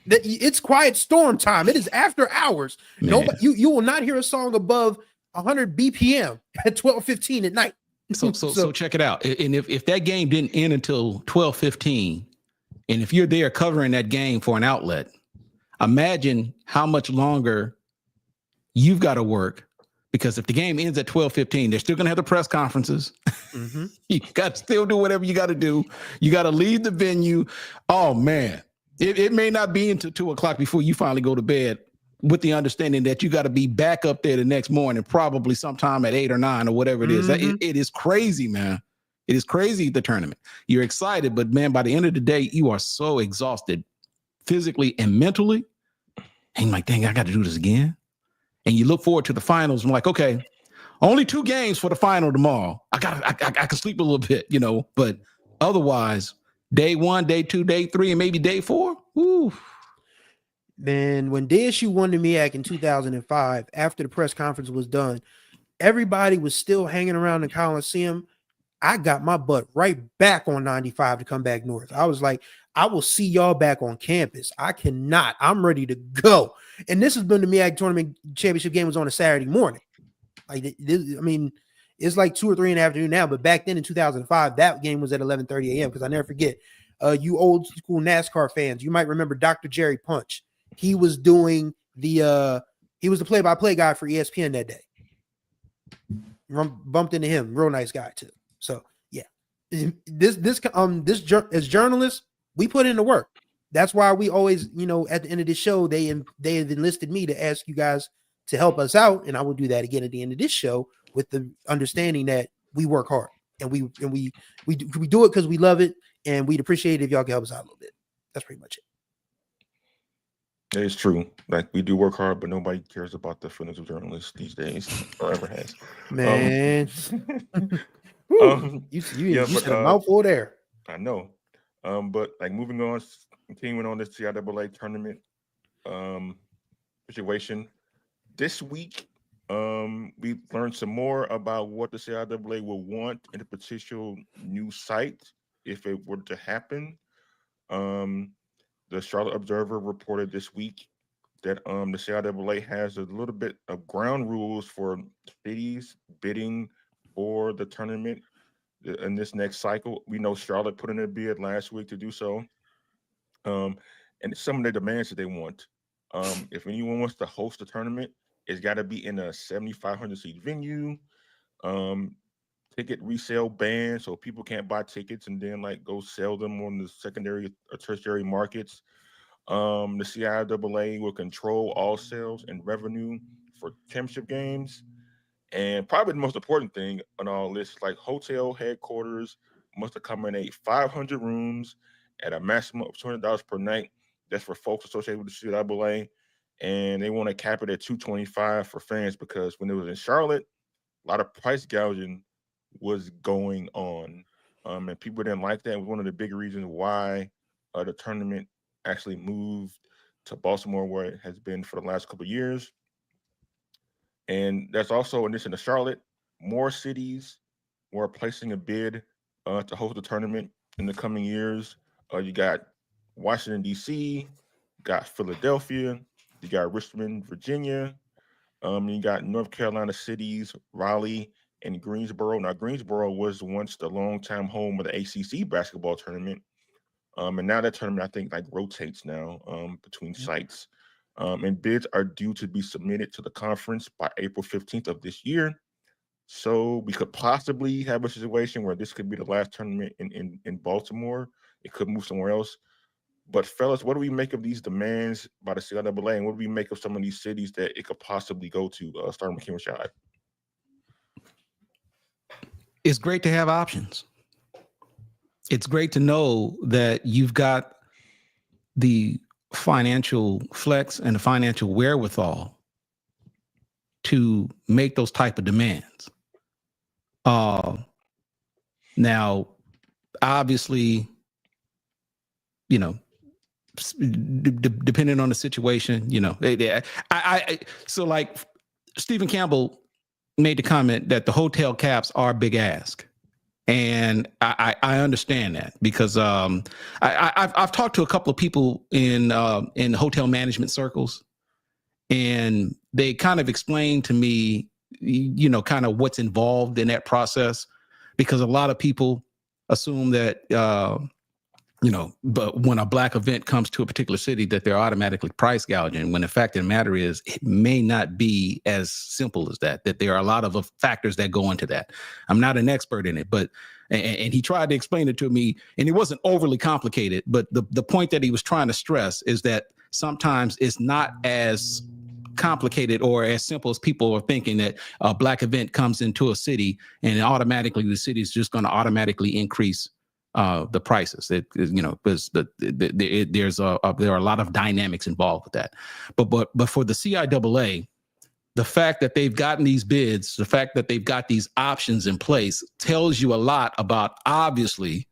It's quiet storm time. It is after hours. Nobody, you will not hear a song above 100 BPM at 12:15 at night.
So check it out. And if that game didn't end until 12:15, and if you're there covering that game for an outlet, imagine how much longer you've got to work, because if the game ends at 12:15, they're still going to have the press conferences. You got to still do whatever you got to do. You got to leave the venue. Oh, man, it may not be until 2:00 before you finally go to bed, with the understanding that you got to be back up there the next morning, probably sometime at 8 or 9 or whatever it is. It is crazy, man. It is crazy, the tournament. You're excited, but, man, by the end of the day, you are so exhausted physically and mentally. And you're like, dang, I got to do this again. And you look forward to the finals. I'm like, okay, only 2 games for the final tomorrow. I can sleep a little bit, but otherwise, day 1, day 2, day 3, and maybe day 4. Woo.
Man, when DSU won the MEAC in 2005, after the press conference was done, everybody was still hanging around the Coliseum. I got my butt right back on 95 to come back north. I was like, I will see y'all back on campus. I'm ready to go. And this has been the MEAC tournament championship game was on a Saturday morning. Like, it's like 2 or 3 in the afternoon now, but back then in 2005, that game was at 11:30 a.m. because I never forget. You old school NASCAR fans, you might remember Dr. Jerry Punch. He was doing he was the play-by-play guy for ESPN that day. Bumped into him, real nice guy too. So yeah, as journalists, we put in the work. That's why we always, at the end of the show, they have enlisted me to ask you guys to help us out. And I will do that again at the end of this show with the understanding that we work hard and we do it because we love it, and we'd appreciate it if y'all can help us out a little bit. That's pretty much it.
It's true. Like, we do work hard, but nobody cares about the feelings of journalists these days, or ever has.
Man, you said a mouthful there.
I know. But like, moving on, continuing on this CIAA tournament situation. This week, we learned some more about what the CIAA will want in a potential new site if it were to happen. The Charlotte Observer reported this week that the CIAA has a little bit of ground rules for cities bidding for the tournament in this next cycle. We know Charlotte put in a bid last week to do so. And some of the demands that they want. If anyone wants to host a tournament, it's got to be in a 7,500 seat venue. Ticket resale ban, so people can't buy tickets and then like go sell them on the secondary or tertiary markets. The CIAA will control all sales and revenue for championship games. And probably the most important thing on all this, like, hotel headquarters must accommodate 500 rooms at a maximum of $200 per night. That's for folks associated with the CIAA. And they want to cap it at $225 for fans, because when it was in Charlotte, a lot of price gouging was going on, and people didn't like that. It was one of the big reasons why the tournament actually moved to Baltimore, where it has been for the last couple of years. And there's also, in addition to Charlotte, more cities were placing a bid to host the tournament in the coming years. You got Washington, D.C., got Philadelphia, you got Richmond, Virginia, you got North Carolina cities, Raleigh, and Greensboro. Now, Greensboro was once the longtime home of the ACC basketball tournament. And now that tournament, I think, like, rotates now between sites. And bids are due to be submitted to the conference by April 15th of this year. So we could possibly have a situation where this could be the last tournament in Baltimore. It could move somewhere else. But fellas, what do we make of these demands by the CIAA, and what do we make of some of these cities that it could possibly go to? Starting with Kim Rashad.
It's great to have options. It's great to know that you've got the financial flex and the financial wherewithal to make those type of demands. Now, obviously, you know, depending on the situation, you know, so like Stephen Campbell made the comment that the hotel caps are a big ask. And I understand that, because I've talked to a couple of people in hotel management circles, and they kind of explained to me, you know, kind of what's involved in that process, because a lot of people assume that, you know, but when a black event comes to a particular city, that they're automatically price gouging, when the fact of the matter is it may not be as simple as that, that there are a lot of factors that go into that. I'm not an expert in it, but, and he tried to explain it to me, and it wasn't overly complicated, but the point that he was trying to stress is that sometimes it's not as complicated or as simple as people are thinking, that a black event comes into a city and automatically the city is just going to automatically increase the prices. You know, because there are a lot of dynamics involved with that. But for the CIAA, the fact that they've gotten these bids, the fact that they've got these options in place, tells you a lot about, obviously,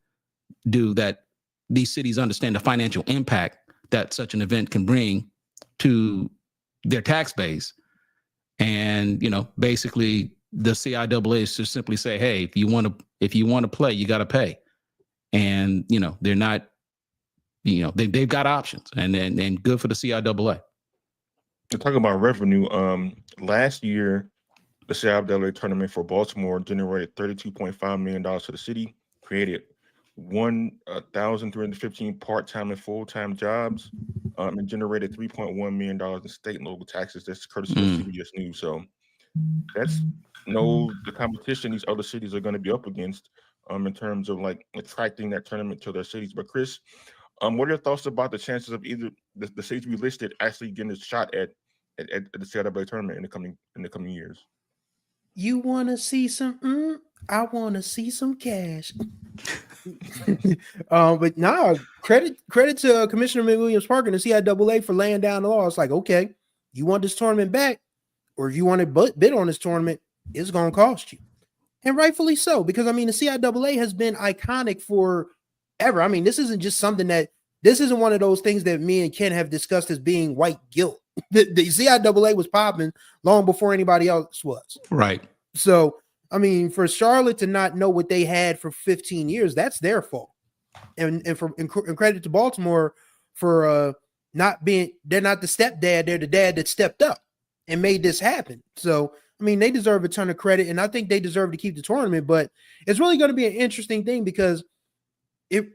that these cities understand the financial impact that such an event can bring to their tax base. And, you know, basically the CIAA is to simply say, hey, if you want to play, you got to pay. And, you know, they're not, you know, they've got options, and good for the CIAA.
Talking about revenue, last year, the CIAA tournament for Baltimore generated $32.5 million to the city, created 1,315 part-time and full-time jobs, and generated $3.1 million in state and local taxes. That's courtesy of CBS News. So that's the competition these other cities are going to be up against in terms of like attracting that tournament to their cities. But Chris, what are your thoughts about the chances of either the cities we listed actually getting a shot at at the CIAA tournament in the coming years.
You want to see some? I want to see some cash. But nah, credit to Commissioner McWilliams Parker and the CIAA for laying down the law. It's like, okay, you want this tournament back, or if you want to bid on this tournament, it's going to cost you. And rightfully so, because I mean, the CIAA has been iconic forever. I mean, this isn't just this isn't one of those things that me and Ken have discussed as being white guilt. The CIAA was popping long before anybody else was.
Right.
So, I mean, for Charlotte to not know what they had for 15 years, that's their fault. And credit to Baltimore for they're not the stepdad, they're the dad that stepped up and made this happen. So, I mean, they deserve a ton of credit, and I think they deserve to keep the tournament, but it's really going to be an interesting thing because it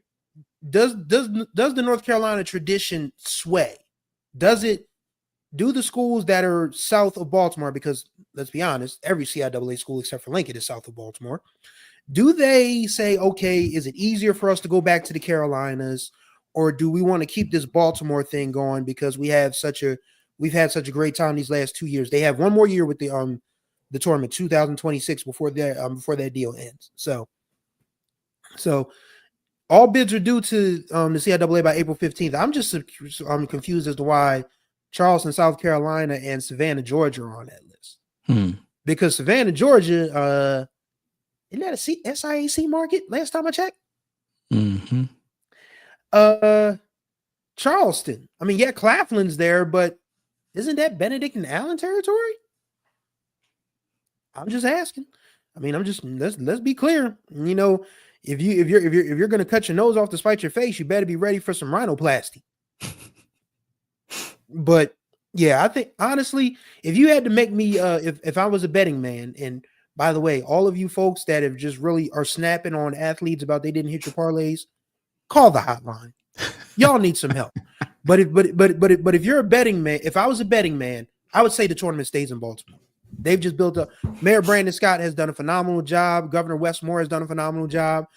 does the North Carolina tradition sway? Do the schools that are south of Baltimore, because let's be honest, every CIAA school except for Lincoln is south of Baltimore, do they say, okay, is it easier for us to go back to the Carolinas, or do we want to keep this Baltimore thing going because we've had such a great time these last 2 years? They have one more year with the tournament, 2026, before that deal ends. So all bids are due to the CIAA by April 15th. I'm confused as to why Charleston, South Carolina, and Savannah, Georgia are on that list. Because Savannah, Georgia, isn't that a SIAC market? Last time I checked.
Mm-hmm.
Charleston. I mean, yeah, Claflin's there, but isn't that Benedict and Allen territory? I'm just asking. I mean, let's be clear. You know, if you're gonna cut your nose off to spite your face, you better be ready for some rhinoplasty. But yeah, I think honestly, if you had to make me, if I was a betting man, and by the way, all of you folks that have just really are snapping on athletes about they didn't hit your parlays, call the hotline. Y'all need some help. But if you're a betting man, if I was a betting man, I would say the tournament stays in Baltimore. They've just built up. Mayor Brandon Scott has done a phenomenal job. Governor Wes Moore has done a phenomenal job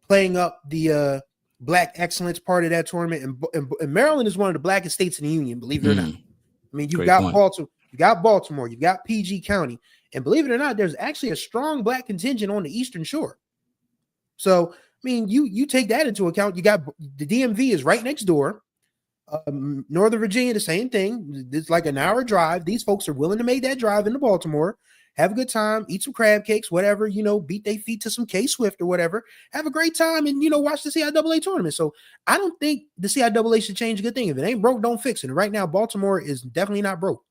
playing up the Black excellence part of that tournament. And Maryland is one of the blackest states in the union, believe it or not. I mean, you've got Baltimore, you've got PG County, and believe it or not, there's actually a strong black contingent on the Eastern Shore. So, I mean, you take that into account. You got the DMV is right next door. Northern Virginia, the same thing. It's like an hour drive. These folks are willing to make that drive into Baltimore, have a good time, eat some crab cakes, whatever, beat their feet to some K-Swift or whatever, have a great time, and, watch the CIAA tournament. So I don't think the CIAA should change a good thing. If it ain't broke, don't fix it. And right now, Baltimore is definitely not broke.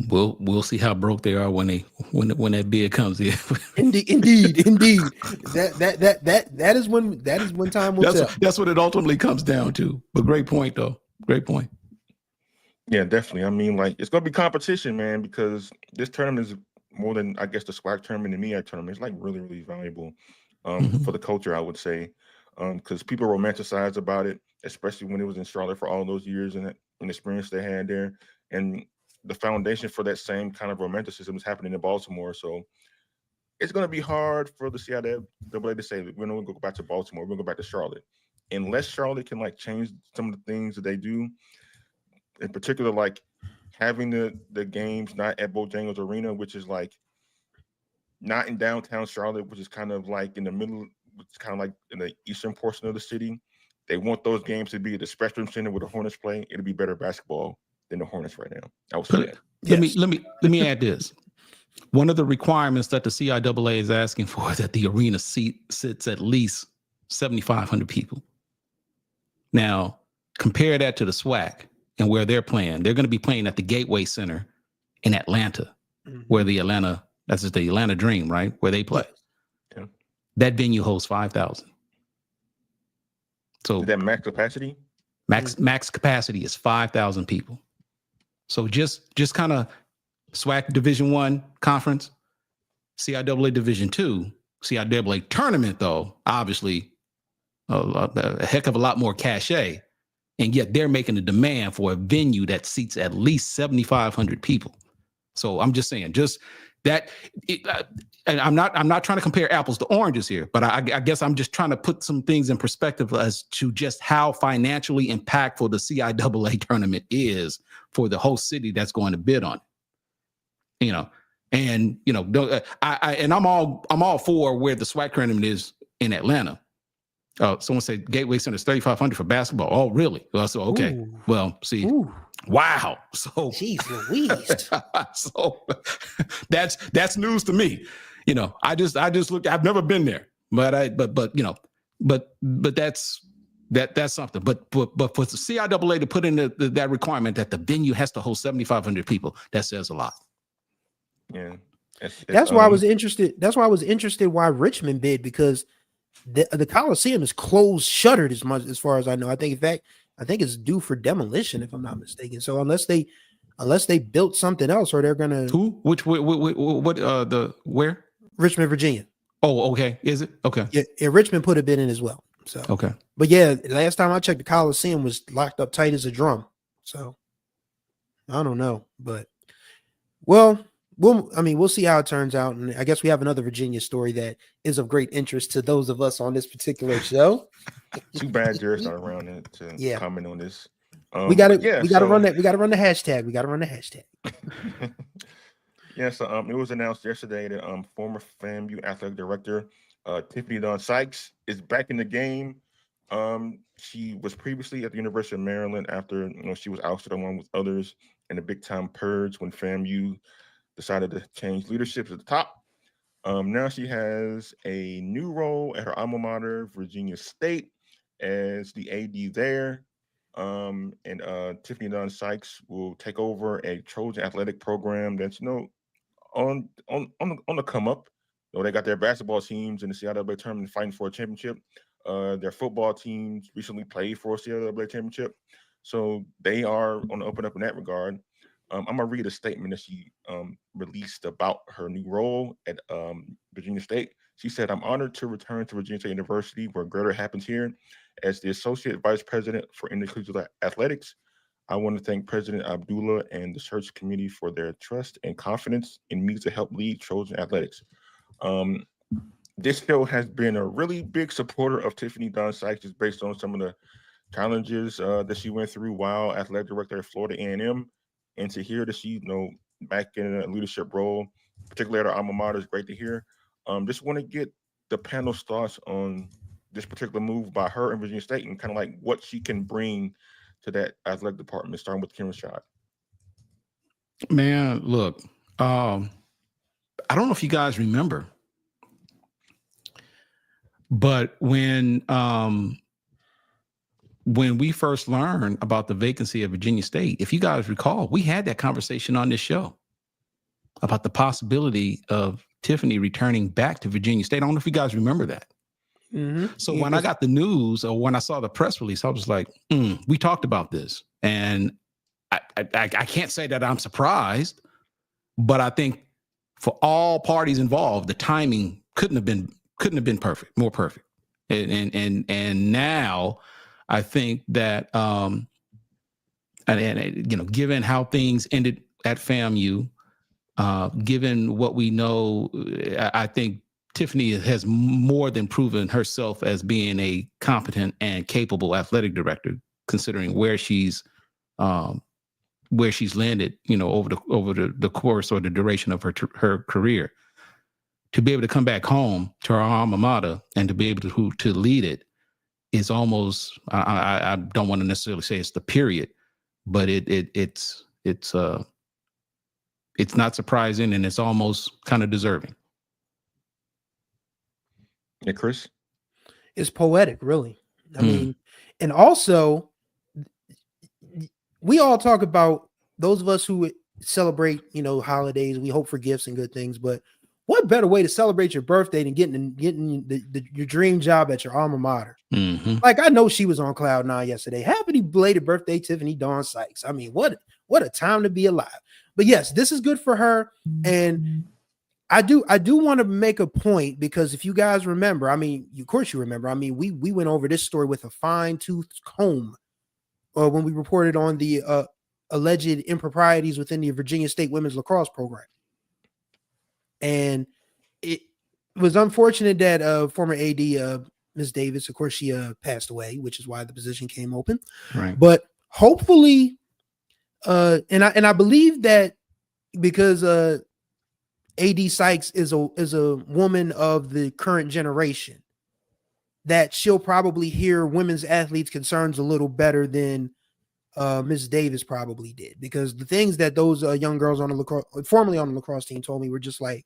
We'll see how broke they are when that bid comes in.
Indeed. That is when time will tell.
That's what it ultimately comes down to. But great point, though. Great point.
Yeah, definitely. I mean, like, it's gonna be competition, man, because this tournament is more than, I guess, the SWAC tournament and the MEAC tournament. It's like really, really valuable for the culture, I would say, because people romanticize about it, especially when it was in Charlotte for all those years and experience they had there. And the foundation for that same kind of romanticism is happening in Baltimore. So it's going to be hard for the CIAA to say, we're going to go back to Baltimore, we're going to go back to Charlotte. Unless Charlotte can like change some of the things that they do, in particular, like having the games not at Bojangles Arena, which is like not in downtown Charlotte, which is kind of like in the middle, it's kind of like in the eastern portion of the city. They want those games to be at the Spectrum Center where the Hornets play. It'll be better basketball than the Hornets right now. I would say that.
Let me add this. One of the requirements that the CIAA is asking for is that the arena sits at least 7,500 people. Now, compare that to the SWAC and where they're playing. They're going to be playing at the Gateway Center in Atlanta, where that's just the Atlanta Dream, right? Where they play.
Yeah.
That venue holds 5,000. So
is that max capacity?
Max capacity is 5,000 people. So just kind of SWAC Division I conference, CIAA Division II, CIAA tournament, though, obviously a heck of a lot more cachet. And yet they're making a demand for a venue that seats at least 7,500 people. So I'm just saying, just and I'm not trying to compare apples to oranges here, but I guess I'm just trying to put some things in perspective as to just how financially impactful the CIAA tournament is for the host city that's going to bid on it. And I'm all for where the SWAC tournament is in Atlanta. Someone said Gateway Center is $3,500 for basketball. Oh, really? So okay.
Ooh.
Well, see.
Ooh.
Wow. So
Jeez Louise.
so that's news to me. I just looked. I've never been there, but that's something. But for the CIAA to put in that requirement that the venue has to host 7,500 people, that says a lot.
Yeah.
That's why I was interested. That's why I was interested why Richmond bid, because the Coliseum is closed, shuttered as far as I know. I think, in fact, it's due for demolition, if I'm not mistaken. So unless they built something else, or they're gonna
where?
Richmond, Virginia.
Oh, okay. Is it? Okay.
Yeah, Richmond put a bid in as well. So
okay.
But yeah, last time I checked, the Coliseum was locked up tight as a drum. So I don't know, but we'll see how it turns out. And I guess we have another Virginia story that is of great interest to those of us on this particular show.
Too bad Jarrett's not around to comment on this.
We gotta run that. We gotta run the hashtag.
Yeah, so it was announced yesterday that former FAMU athletic director Tiffani-Dawn Skyes is back in the game. She was previously at the University of Maryland after she was ousted along with others in a big time purge when FAMU decided to change leadership at the top. Now she has a new role at her alma mater, Virginia State, as the AD there. And Tiffani-Dawn Skyes will take over a Trojan athletic program that's on the come up. They got their basketball teams in the CIAA tournament fighting for a championship. Their football teams recently played for a CIAA championship, so they are on the up and up in that regard. I'm gonna read a statement that she released about her new role at Virginia State. She said, "I'm honored to return to Virginia State University, where greater happens here, as the Associate Vice President for Intercollegiate Athletics. I want to thank President Abdullah and the search committee for their trust and confidence in me to help lead Trojan Athletics." This show has been a really big supporter of Tiffani-Dawn Skyes, just based on some of the challenges that she went through while athletic director at Florida A&M. And to hear that she, back in a leadership role, particularly at our alma mater, is great to hear. Just want to get the panel's thoughts on this particular move by her in Virginia State and kind of like what she can bring to that athletic department, starting with Kim Rashad.
Man, look, I don't know if you guys remember, but when we first learned about the vacancy at Virginia State, if you guys recall, we had that conversation on this show about the possibility of Tiffani returning back to Virginia State. I don't know if you guys remember that.
Mm-hmm.
So when I got the news, or when I saw the press release, I was like, we talked about this. And I can't say that I'm surprised, but I think for all parties involved, the timing couldn't have been more perfect. And now I think that given how things ended at FAMU, given what we know, I think Tiffani has more than proven herself as being a competent and capable athletic director, considering where she's landed, over the course or the duration of her career. To be able to come back home to our alma mater and to be able to lead it is almost, I don't want to necessarily say it's the period, but it's not surprising, and it's almost kind of deserving.
Yeah, Chris?
It's poetic, really. I mean, and also, we all talk about, those of us who celebrate, holidays, we hope for gifts and good things, but what better way to celebrate your birthday than getting your dream job at your alma mater?
Mm-hmm.
Like, I know she was on cloud nine yesterday. Happy belated birthday, Tiffani-Dawn Skyes. I mean, what a time to be alive. But yes, this is good for her. And I do want to make a point, because if you guys remember, I mean, of course you remember, we went over this story with a fine-tooth comb when we reported on the alleged improprieties within the Virginia State women's lacrosse program. And it was unfortunate that former AD Ms. Davis, of course, she passed away, which is why the position came open.
Right.
But hopefully, and I believe that because AD Sykes is a woman of the current generation, that she'll probably hear women's athletes' concerns a little better than Ms. Davis probably did, because the things that those young girls on the formerly on the lacrosse team told me were just like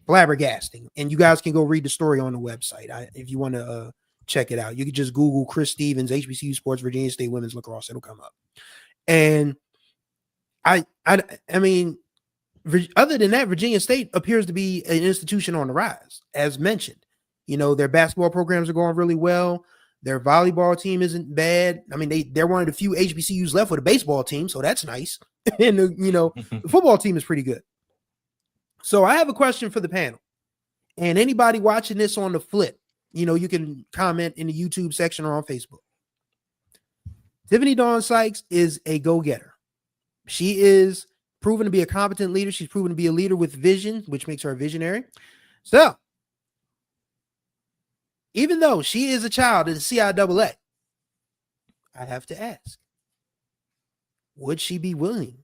flabbergasting. And you guys can go read the story on the website if you want to check it out. You can just Google Chris Stevens, HBCU Sports, Virginia State Women's Lacrosse. It'll come up. And I mean, other than that, Virginia State appears to be an institution on the rise, as mentioned. You know, their basketball programs are going really well. Their volleyball team isn't bad. I mean, they're one of the few HBCUs left with a baseball team, so that's nice. And the football team is pretty good. So I have a question for the panel. And anybody watching this on the flip, you can comment in the YouTube section or on Facebook. Tiffani-Dawn Skyes is a go-getter. She is proven to be a competent leader. She's proven to be a leader with vision, which makes her a visionary. So, even though she is a child of the CIAA, I have to ask, would she be willing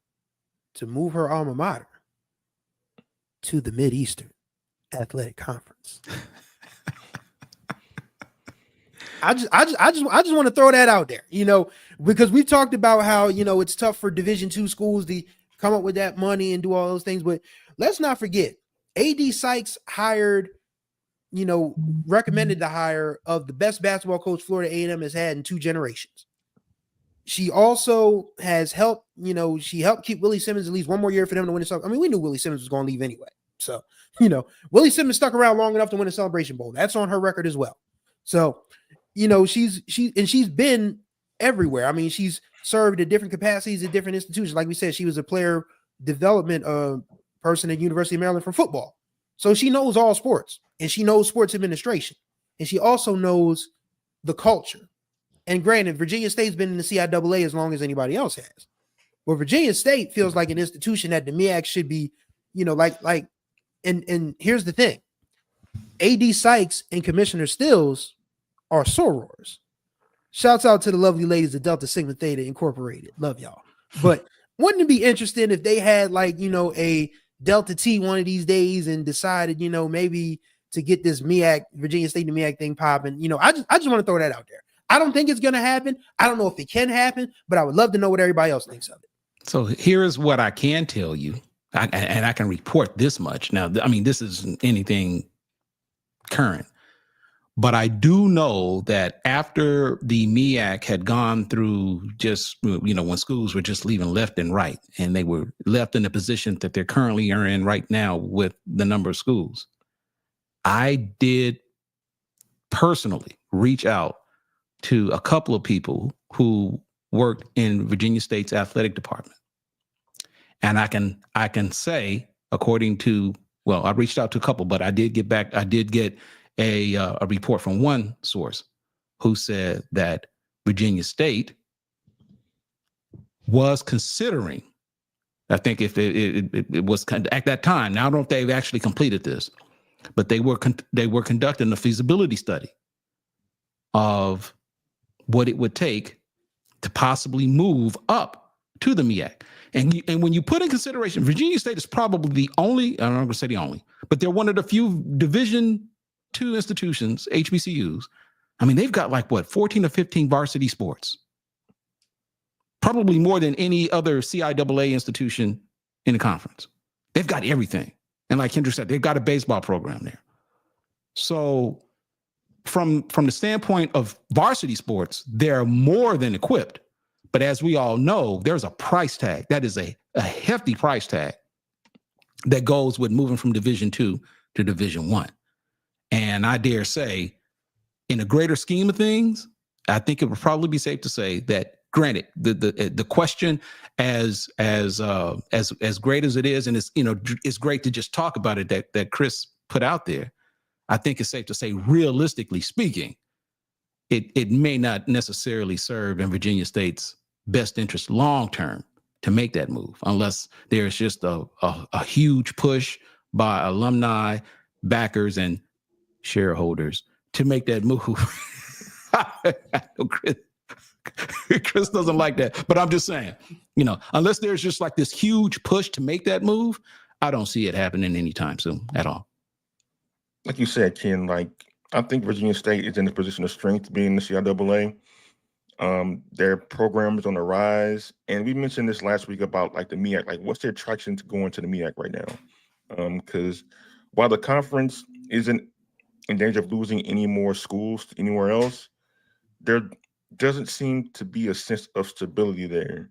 to move her alma mater to the Mid-Eastern Athletic Conference? I just want to throw that out there, because we talked about how, it's tough for Division II schools to come up with that money and do all those things. But let's not forget, AD Sykes hired, recommended the hire of the best basketball coach Florida A&M has had in 2 generations. She also has helped, she helped keep Willie Simmons at least one more year for them to win something. I mean, we knew Willie Simmons was going to leave anyway. So, Willie Simmons stuck around long enough to win a Celebration Bowl. That's on her record as well. So, she's been everywhere. I mean, she's served at different capacities at different institutions. Like we said, she was a player development person at University of Maryland for football. So she knows all sports, and she knows sports administration, and she also knows the culture. And granted, Virginia State's been in the CIAA as long as anybody else has. Well, Virginia State feels like an institution that the MEAC should be, and here's the thing. AD Sykes and Commissioner Stills are sorors. Shouts out to the lovely ladies of Delta Sigma Theta Incorporated. Love y'all. But wouldn't it be interesting if they had a Delta T one of these days and decided, maybe to get this MEAC, Virginia State and MEAC thing popping? I just want to throw that out there. I don't think it's going to happen. I don't know if it can happen, but I would love to know what everybody else thinks of it.
So here's what I can tell you, and I can report this much. Now, I mean, this isn't anything current, but I do know that after the MEAC had gone through just, when schools were just leaving left and right, and they were left in the position that they're currently in right now with the number of schools, I did personally reach out to a couple of people who worked in Virginia State's athletic department. And I can say, according to, I reached out to a couple, but I did get a report from one source who said that Virginia State was considering, I think if it was at that time, now I don't know if they've actually completed this, but they were conducting a feasibility study of what it would take to possibly move up to the MEAC. And when you put in consideration, Virginia State is probably the only, I'm not going to say the only, but they're one of the few Division II institutions, HBCUs. I mean, they've got 14 or 15 varsity sports. Probably more than any other CIAA institution in the conference. They've got everything. And like Kendra said, they've got a baseball program there. So from the standpoint of varsity sports, they're more than equipped. But as we all know, there's a price tag. That is a hefty price tag that goes with moving from Division II to Division I. And I dare say, in a greater scheme of things, I think it would probably be safe to say that, granted, the question as great as it is, and it's great to just talk about it that Chris put out there, I think it's safe to say, realistically speaking, it may not necessarily serve in Virginia State's best interest long term to make that move, unless there's just a huge push by alumni, backers, and shareholders to make that move. Chris doesn't like that, but I'm just saying, unless there's just like this huge push to make that move, I don't see it happening anytime soon at all.
Like you said, Ken, I think Virginia State is in a position of strength being the CIAA. Their program is on the rise. And we mentioned this last week about the MEAC, what's their attraction to going to the MEAC right now? Because while the conference isn't in danger of losing any more schools anywhere else, there doesn't seem to be a sense of stability there.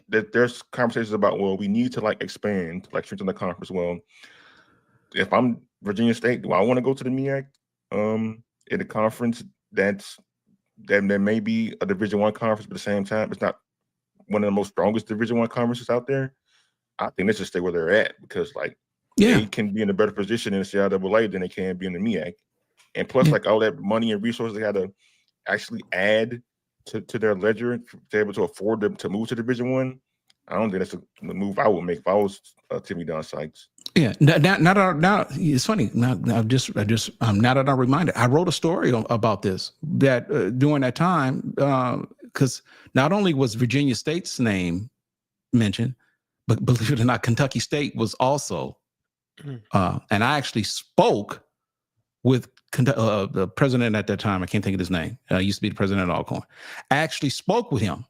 There's conversations about, well, we need to expand, strengthen the conference. Well, if I'm Virginia State, do I want to go to the MEAC in a conference that may be a Division I conference, but at the same time, it's not one of the most strongest Division I conferences out there? I think they should stay where they're at because, they can be in a better position in the CIAA than they can be in the MEAC. And plus, all that money and resources they got to actually add to their ledger to be able to afford them to move to Division I don't think that's the move I would make if I was Tiffani-Dawn Skyes.
Yeah. Now it's funny. Now that I'm reminded, I wrote a story about this that during that time, because not only was Virginia State's name mentioned, but believe it or not, Kentucky State was also. And I actually spoke with the president at that time. I can't think of his name. Used to be the president of Alcorn. I actually spoke with him.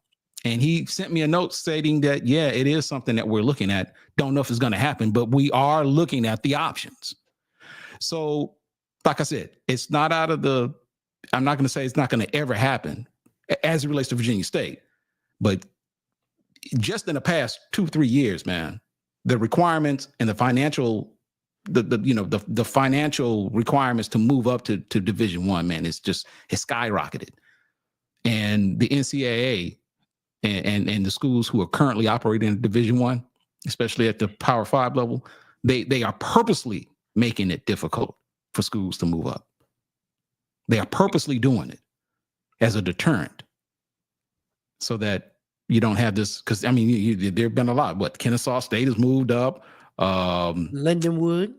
And he sent me a note stating that, yeah, it is something that we're looking at. Don't know if it's going to happen, but we are looking at the options. So, like I said, it's not I'm not going to say it's not going to ever happen as it relates to Virginia State. But just in the past 2-3 years, man, the requirements and the financial, the financial requirements to move up to Division I, man, it's skyrocketed. And the NCAA and the schools who are currently operating in Division I, especially at the Power 5 level, they are purposely making it difficult for schools to move up. They are purposely doing it as a deterrent so that you don't have this, because there have been a lot. Kennesaw State has moved up.
Lindenwood.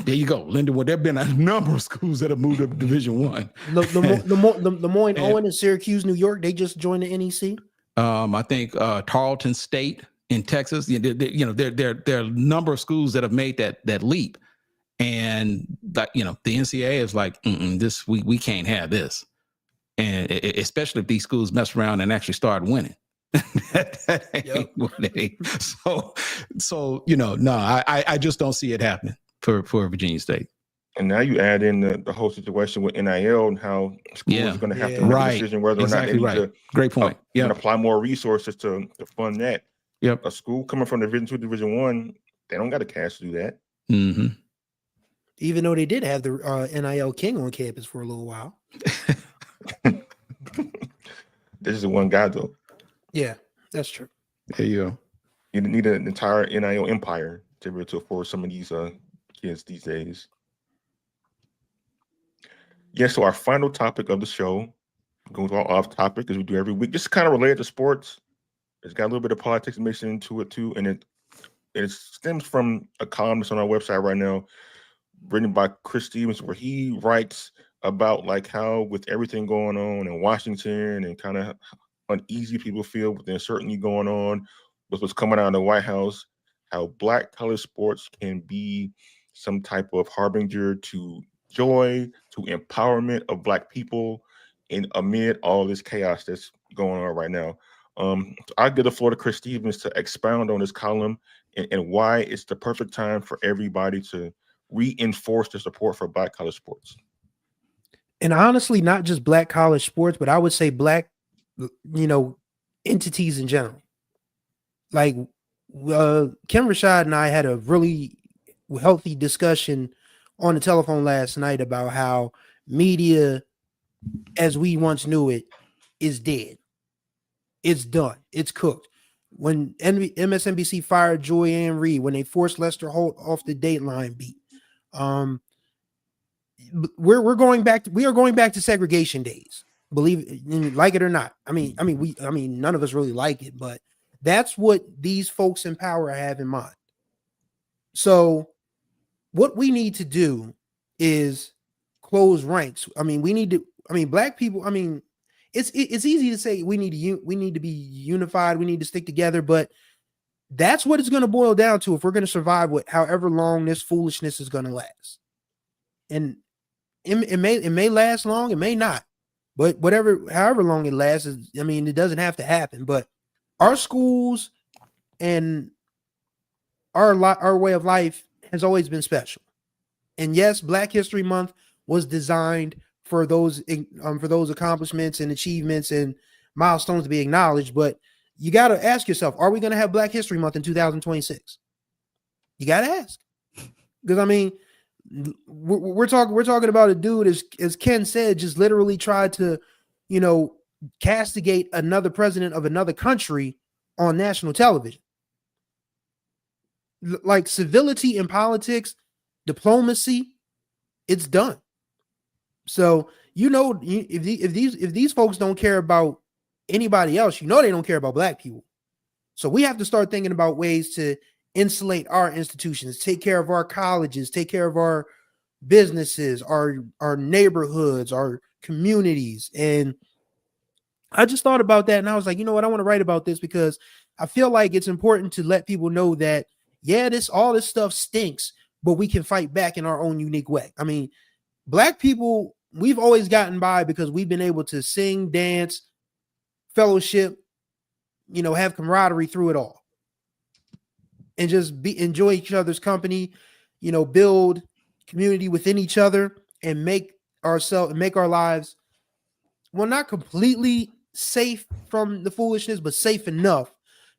There you go, Lindenwood. There have been a number of schools that have moved up to Division I.
The Moines, Owen, and Syracuse, New York, they just joined the NEC. I think Tarleton State in Texas. There are a number of schools that have made that leap, and the NCAA is like, this we can't have this, and especially if these schools mess around and actually start winning. I just don't see it happening for Virginia State.
And now you add in the whole situation with NIL and how schools are going to have to make a decision whether or not they need to
Great point.
Apply more resources to fund that.
Yep.
A school coming from Division II, Division I, they don't got the cash to do that.
Mm-hmm.
Even though they did have the NIL king on campus for a little while.
This is the one guy, though.
Yeah, that's true.
There you go.
You need an entire NIL empire to be able to afford some of these kids these days. Yeah, so our final topic of the show, going all off topic as we do every week, just kind of related to sports. It's got a little bit of politics mixed into it too, and it stems from a column that's on our website right now, written by Chris Stevens, where he writes about how with everything going on in Washington and kind of uneasy people feel with the uncertainty going on with what's coming out of the White House, how Black college sports can be some type of harbinger to joy, to empowerment of Black people amid all this chaos that's going on right now. I'll give the floor to Chris Stevens to expound on this column and why it's the perfect time for everybody to reinforce the support for Black college sports.
And honestly, not just Black college sports, but I would say Black, entities in general. Kim Rashad and I had a really healthy discussion on the telephone last night about how media, as we once knew it, is dead. It's done. It's cooked. When MSNBC fired Joy Ann Reid, when they forced Lester Holt off the Dateline beat, we are going back to segregation days. Believe it, like it or not. I mean, none of us really like it, but that's what these folks in power have in mind. So what we need to do is close ranks. I mean, black people, I mean, it's easy to say we need to be unified, we need to stick together, but that's what it's going to boil down to if we're going to survive with however long this foolishness is going to last. And it may last long, it may not, but however long it lasts, I mean, it doesn't have to happen. But our schools and our way of life has always been special. And yes, Black History Month was designed for those accomplishments and achievements and milestones to be acknowledged. But you got to ask yourself, are we going to have Black History Month in 2026? You got to ask, because I mean, we're talking about a dude, as Ken said, just literally tried to, castigate another president of another country on national television. Like civility in politics, diplomacy, it's done. So if these folks don't care about anybody else, they don't care about Black people. So we have to start thinking about ways to insulate our institutions, take care of our colleges, take care of our businesses, our neighborhoods, our communities. And I just thought about that, and I was like, you know what, I want to write about this because I feel like it's important to let people know that, yeah, all this stuff stinks, but we can fight back in our own unique way. I mean, Black people, we've always gotten by because we've been able to sing, dance, fellowship, have camaraderie through it all. And just enjoy each other's company, build community within each other and make our lives, well, not completely safe from the foolishness, but safe enough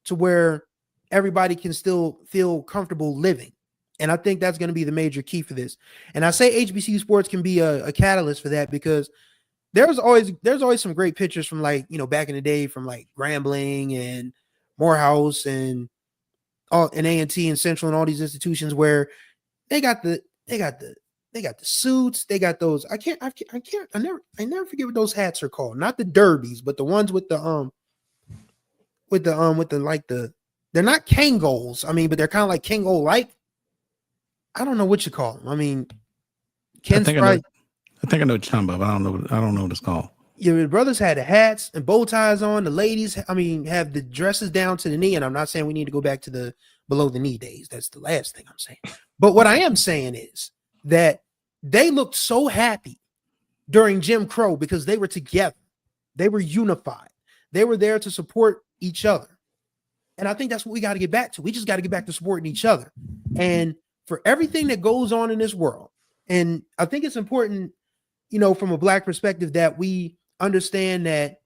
to where everybody can still feel comfortable living. And I think that's going to be the major key for this. And I say HBCU sports can be a catalyst for that, because there's always some great pictures from back in the day from like Grambling and Morehouse and A&T and Central and all these institutions where they got the suits, they got those. I never forget what those hats are called. Not the derbies, but the ones with the they're not Kangols. I mean, but they're kind of like Kango like. I don't know what you call them. I mean, Ken's right.
I think I know what you're talking about, but I don't know what it's called.
Your brothers had the hats and bow ties on. The ladies, I mean, have the dresses down to the knee. And I'm not saying we need to go back to the below the knee days. That's the last thing I'm saying. But what I am saying is that they looked so happy during Jim Crow because they were together. They were unified. They were there to support each other. And I think that's what we got to get back to. We just got to get back to supporting each other. And for everything that goes on in this world, and I think it's important, from a Black perspective, that we understand that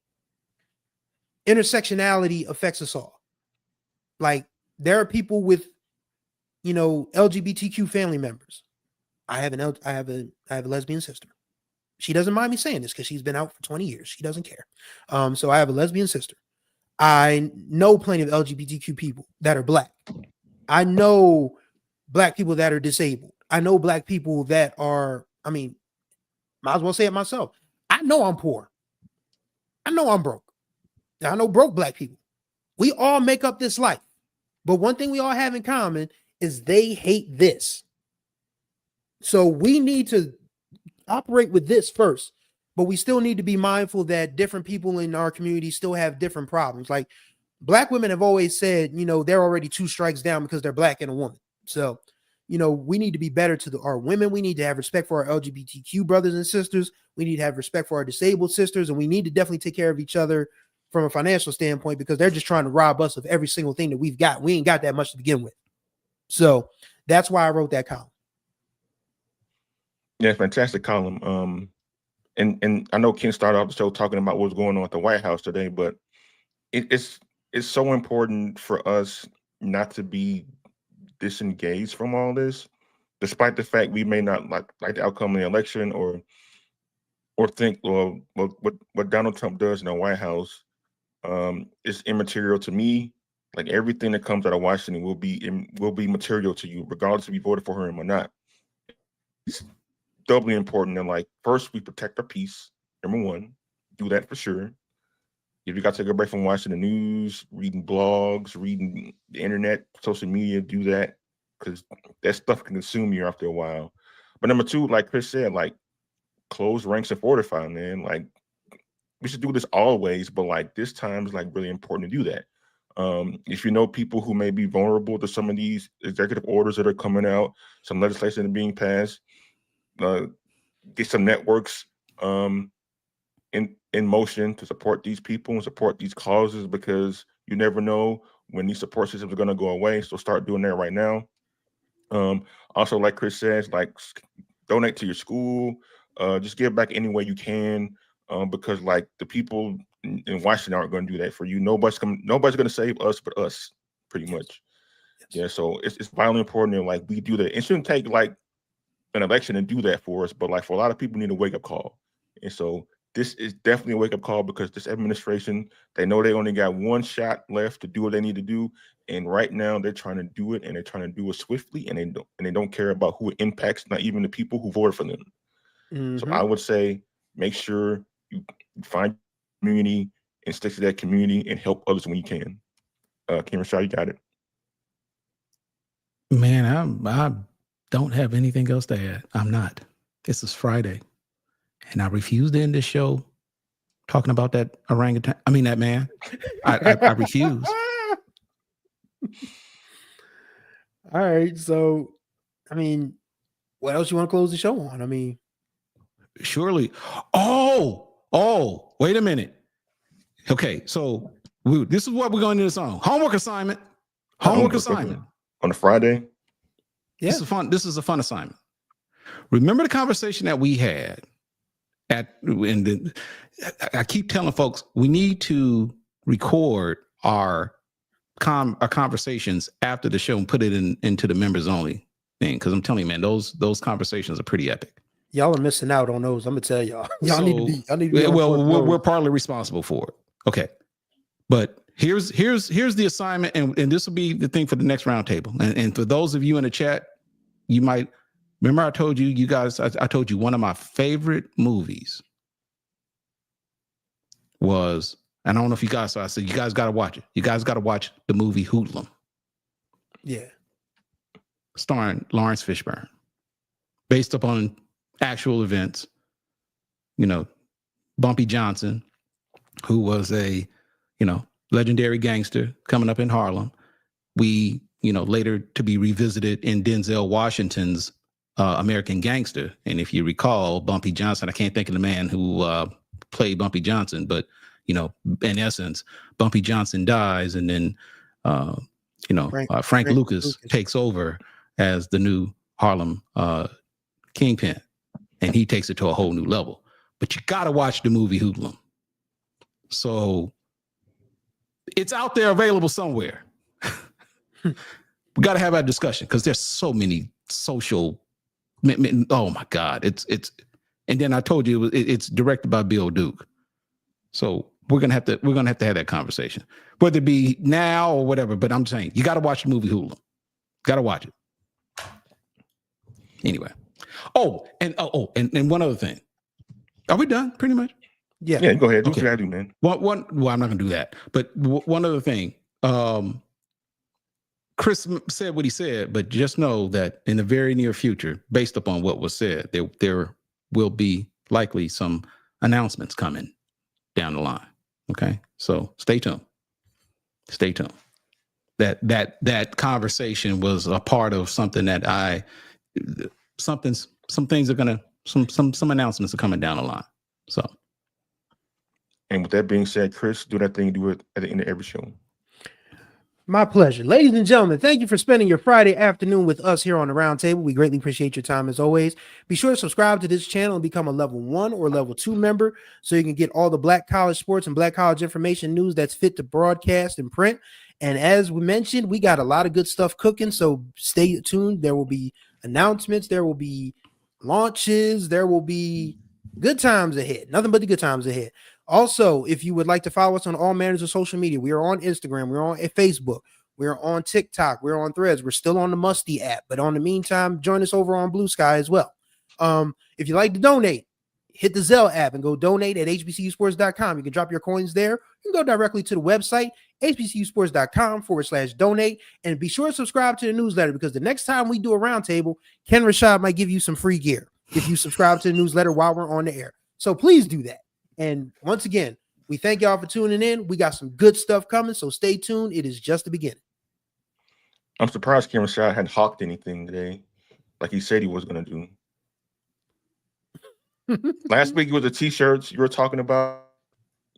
intersectionality affects us all. Like, there are people with, LGBTQ family members. I have a lesbian sister. She doesn't mind me saying this because she's been out for 20 years. She doesn't care. So I have a lesbian sister. I know plenty of LGBTQ people that are Black. I know Black people that are disabled. I know Black people that are, might as well say it myself. I know I'm poor. I know I'm broke. I know broke Black people. We all make up this life. But one thing we all have in common is they hate this. So we need to operate with this first, but we still need to be mindful that different people in our community still have different problems. Like, Black women have always said, they're already 2 strikes down because they're Black and a woman. So, we need to be better to our women. We need to have respect for our LGBTQ brothers and sisters. We need to have respect for our disabled sisters, and we need to definitely take care of each other from a financial standpoint, because they're just trying to rob us of every single thing that we've got. We ain't got that much to begin with. So that's why I wrote that column.
Yeah, fantastic column. And I know Ken started off the show talking about what's going on at the White House today, but it's so important for us not to be disengaged from all this, despite the fact we may not like the outcome of the election or think, well, what Donald Trump does in the White House is immaterial to me. Like, everything that comes out of Washington will be material to you, regardless if you voted for him or not. It's doubly important. And like, first, we protect our peace. Number one, do that for sure. If you got to take a break from watching the news, reading blogs, reading the internet, social media, do that. because that stuff can consume you after a while. But number two, like Chris said, like close ranks and fortify, man. Like we should do this always, but like this time is like really important to do that. If you know people who may be vulnerable to some of these executive orders that are coming out, some legislation that are being passed, get some networks in motion to support these people and support these causes, because you never know when these support systems are going to go away. So start doing that right now. Also, like Chris says, like donate to your school, just give back any way you can, because like the people in Washington aren't going to do that for you. Nobody's going to save us but us, pretty much. Yes. Yeah, so it's vitally important that like we do that. It shouldn't take like an election to do that for us, but like for a lot of people need a wake-up call. And so this is definitely a wake-up call, because this administration, they know they only got one shot left to do what they need to do, and right now they're trying to do it, and they're trying to do it swiftly, and they don't care about who it impacts, not even the people who voted for them. Mm-hmm. So I would say make sure you find community and stick to that community and help others when you can. Cameron Shaw, you got it.
Man, I don't have anything else to add. I'm not. This is Friday. And I refuse to end this show talking about that orangutan. I mean, that man. I refuse.
All right. So, I mean, what else you want to close the show on? I mean,
surely. Oh, wait a minute. Okay. So this is what we're going to do this on. Homework assignment. Homework assignment.
On a Friday?
Yeah. This is a fun assignment. Remember the conversation that we had I keep telling folks we need to record our conversations after the show and put it into the members only thing, because I'm telling you, man, those conversations are pretty epic.
Y'all are missing out on those. I'm gonna tell y'all. Need to be.
Well, we're partly responsible for it. Okay, but here's the assignment, and this will be the thing for the next roundtable. And for those of you in the chat, you might. Remember, I told you guys, I told you one of my favorite movies was, and I don't know if you guys saw, I said, you guys got to watch it. You guys got to watch the movie Hoodlum.
Yeah.
Starring Lawrence Fishburne. Based upon actual events. You know, Bumpy Johnson, who was a, legendary gangster coming up in Harlem. Later to be revisited in Denzel Washington's American Gangster. And if you recall, Bumpy Johnson, I can't think of the man who played Bumpy Johnson, but, in essence, Bumpy Johnson dies. And then, Frank Lucas takes over as the new Harlem kingpin. And he takes it to a whole new level. But you got to watch the movie Hoodlum. So it's out there available somewhere. We got to have that discussion, because there's so many social. Oh my God, it's. And then I told you it's directed by Bill Duke, so we're gonna have to have that conversation, whether it be now or whatever. But I'm saying you got to watch the movie Hoodlum. Got to watch it. Anyway. And one other thing. Are we done? Pretty much.
Yeah. Go ahead. Do what you gotta do, man.
Well, I'm not gonna do that. But one other thing. Chris said what he said, but just know that in the very near future, based upon what was said, there will be likely some announcements coming down the line. Okay, so stay tuned. Stay tuned. That conversation was a part of something that some announcements are coming down the line. So,
and with that being said, Chris, do that thing you do it at the end of every show.
My pleasure. Ladies and gentlemen, thank you for spending your Friday afternoon with us here on the Roundtable. We greatly appreciate your time as always. Be sure to subscribe to this channel and become a level 1 or level 2 member so you can get all the Black college sports and Black college information news that's fit to broadcast and print. And as we mentioned, we got a lot of good stuff cooking, so stay tuned. There will be announcements. There will be launches. There will be good times ahead. Nothing but the good times ahead. Also, if you would like to follow us on all manners of social media, we are on Instagram, we're on Facebook, we're on TikTok, we're on Threads, we're still on the Musty app. But on the meantime, join us over on Blue Sky as well. If you'd like to donate, hit the Zelle app and go donate at hbcusports.com. You can drop your coins there. You can go directly to the website, hbcusports.com/donate. And be sure to subscribe to the newsletter, because the next time we do a roundtable, Ken Rashad might give you some free gear if you subscribe to the newsletter while we're on the air. So please do that. And once again, we thank y'all for tuning in. We got some good stuff coming, so stay tuned. It is just the beginning.
I'm surprised Ken Rashad hadn't hawked anything today, like he said he was going to do. Last week was the t-shirts you were talking about.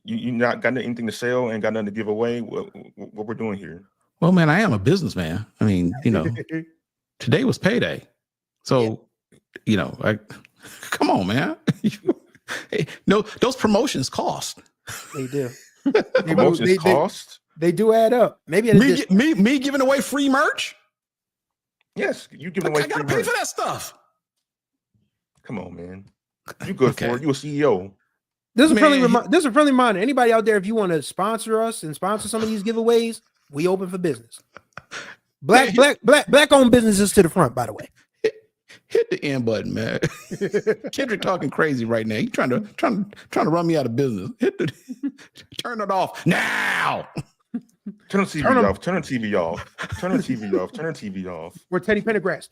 You not got anything to sell and got nothing to give away. What we're doing here?
Well, man, I am a businessman. I mean, today was payday, so come on, man. Hey, no, those promotions cost.
They do.
Promotions cost.
They do add up. Maybe
me giving away free merch.
Yes, you giving away.
I gotta pay for that stuff.
Come on, man. You good for it? You a CEO.
This is a friendly reminder. Anybody out there, if you want to sponsor us and sponsor some of these giveaways, we open for business. Black owned businesses to the front, by the way.
Hit the end button, man. Kendrick talking crazy right now. He's trying to run me out of business. Turn it off now.
Turn the TV off. Turn the TV off. Turn the TV off. Turn the TV off.
We're Teddy Pendergrass.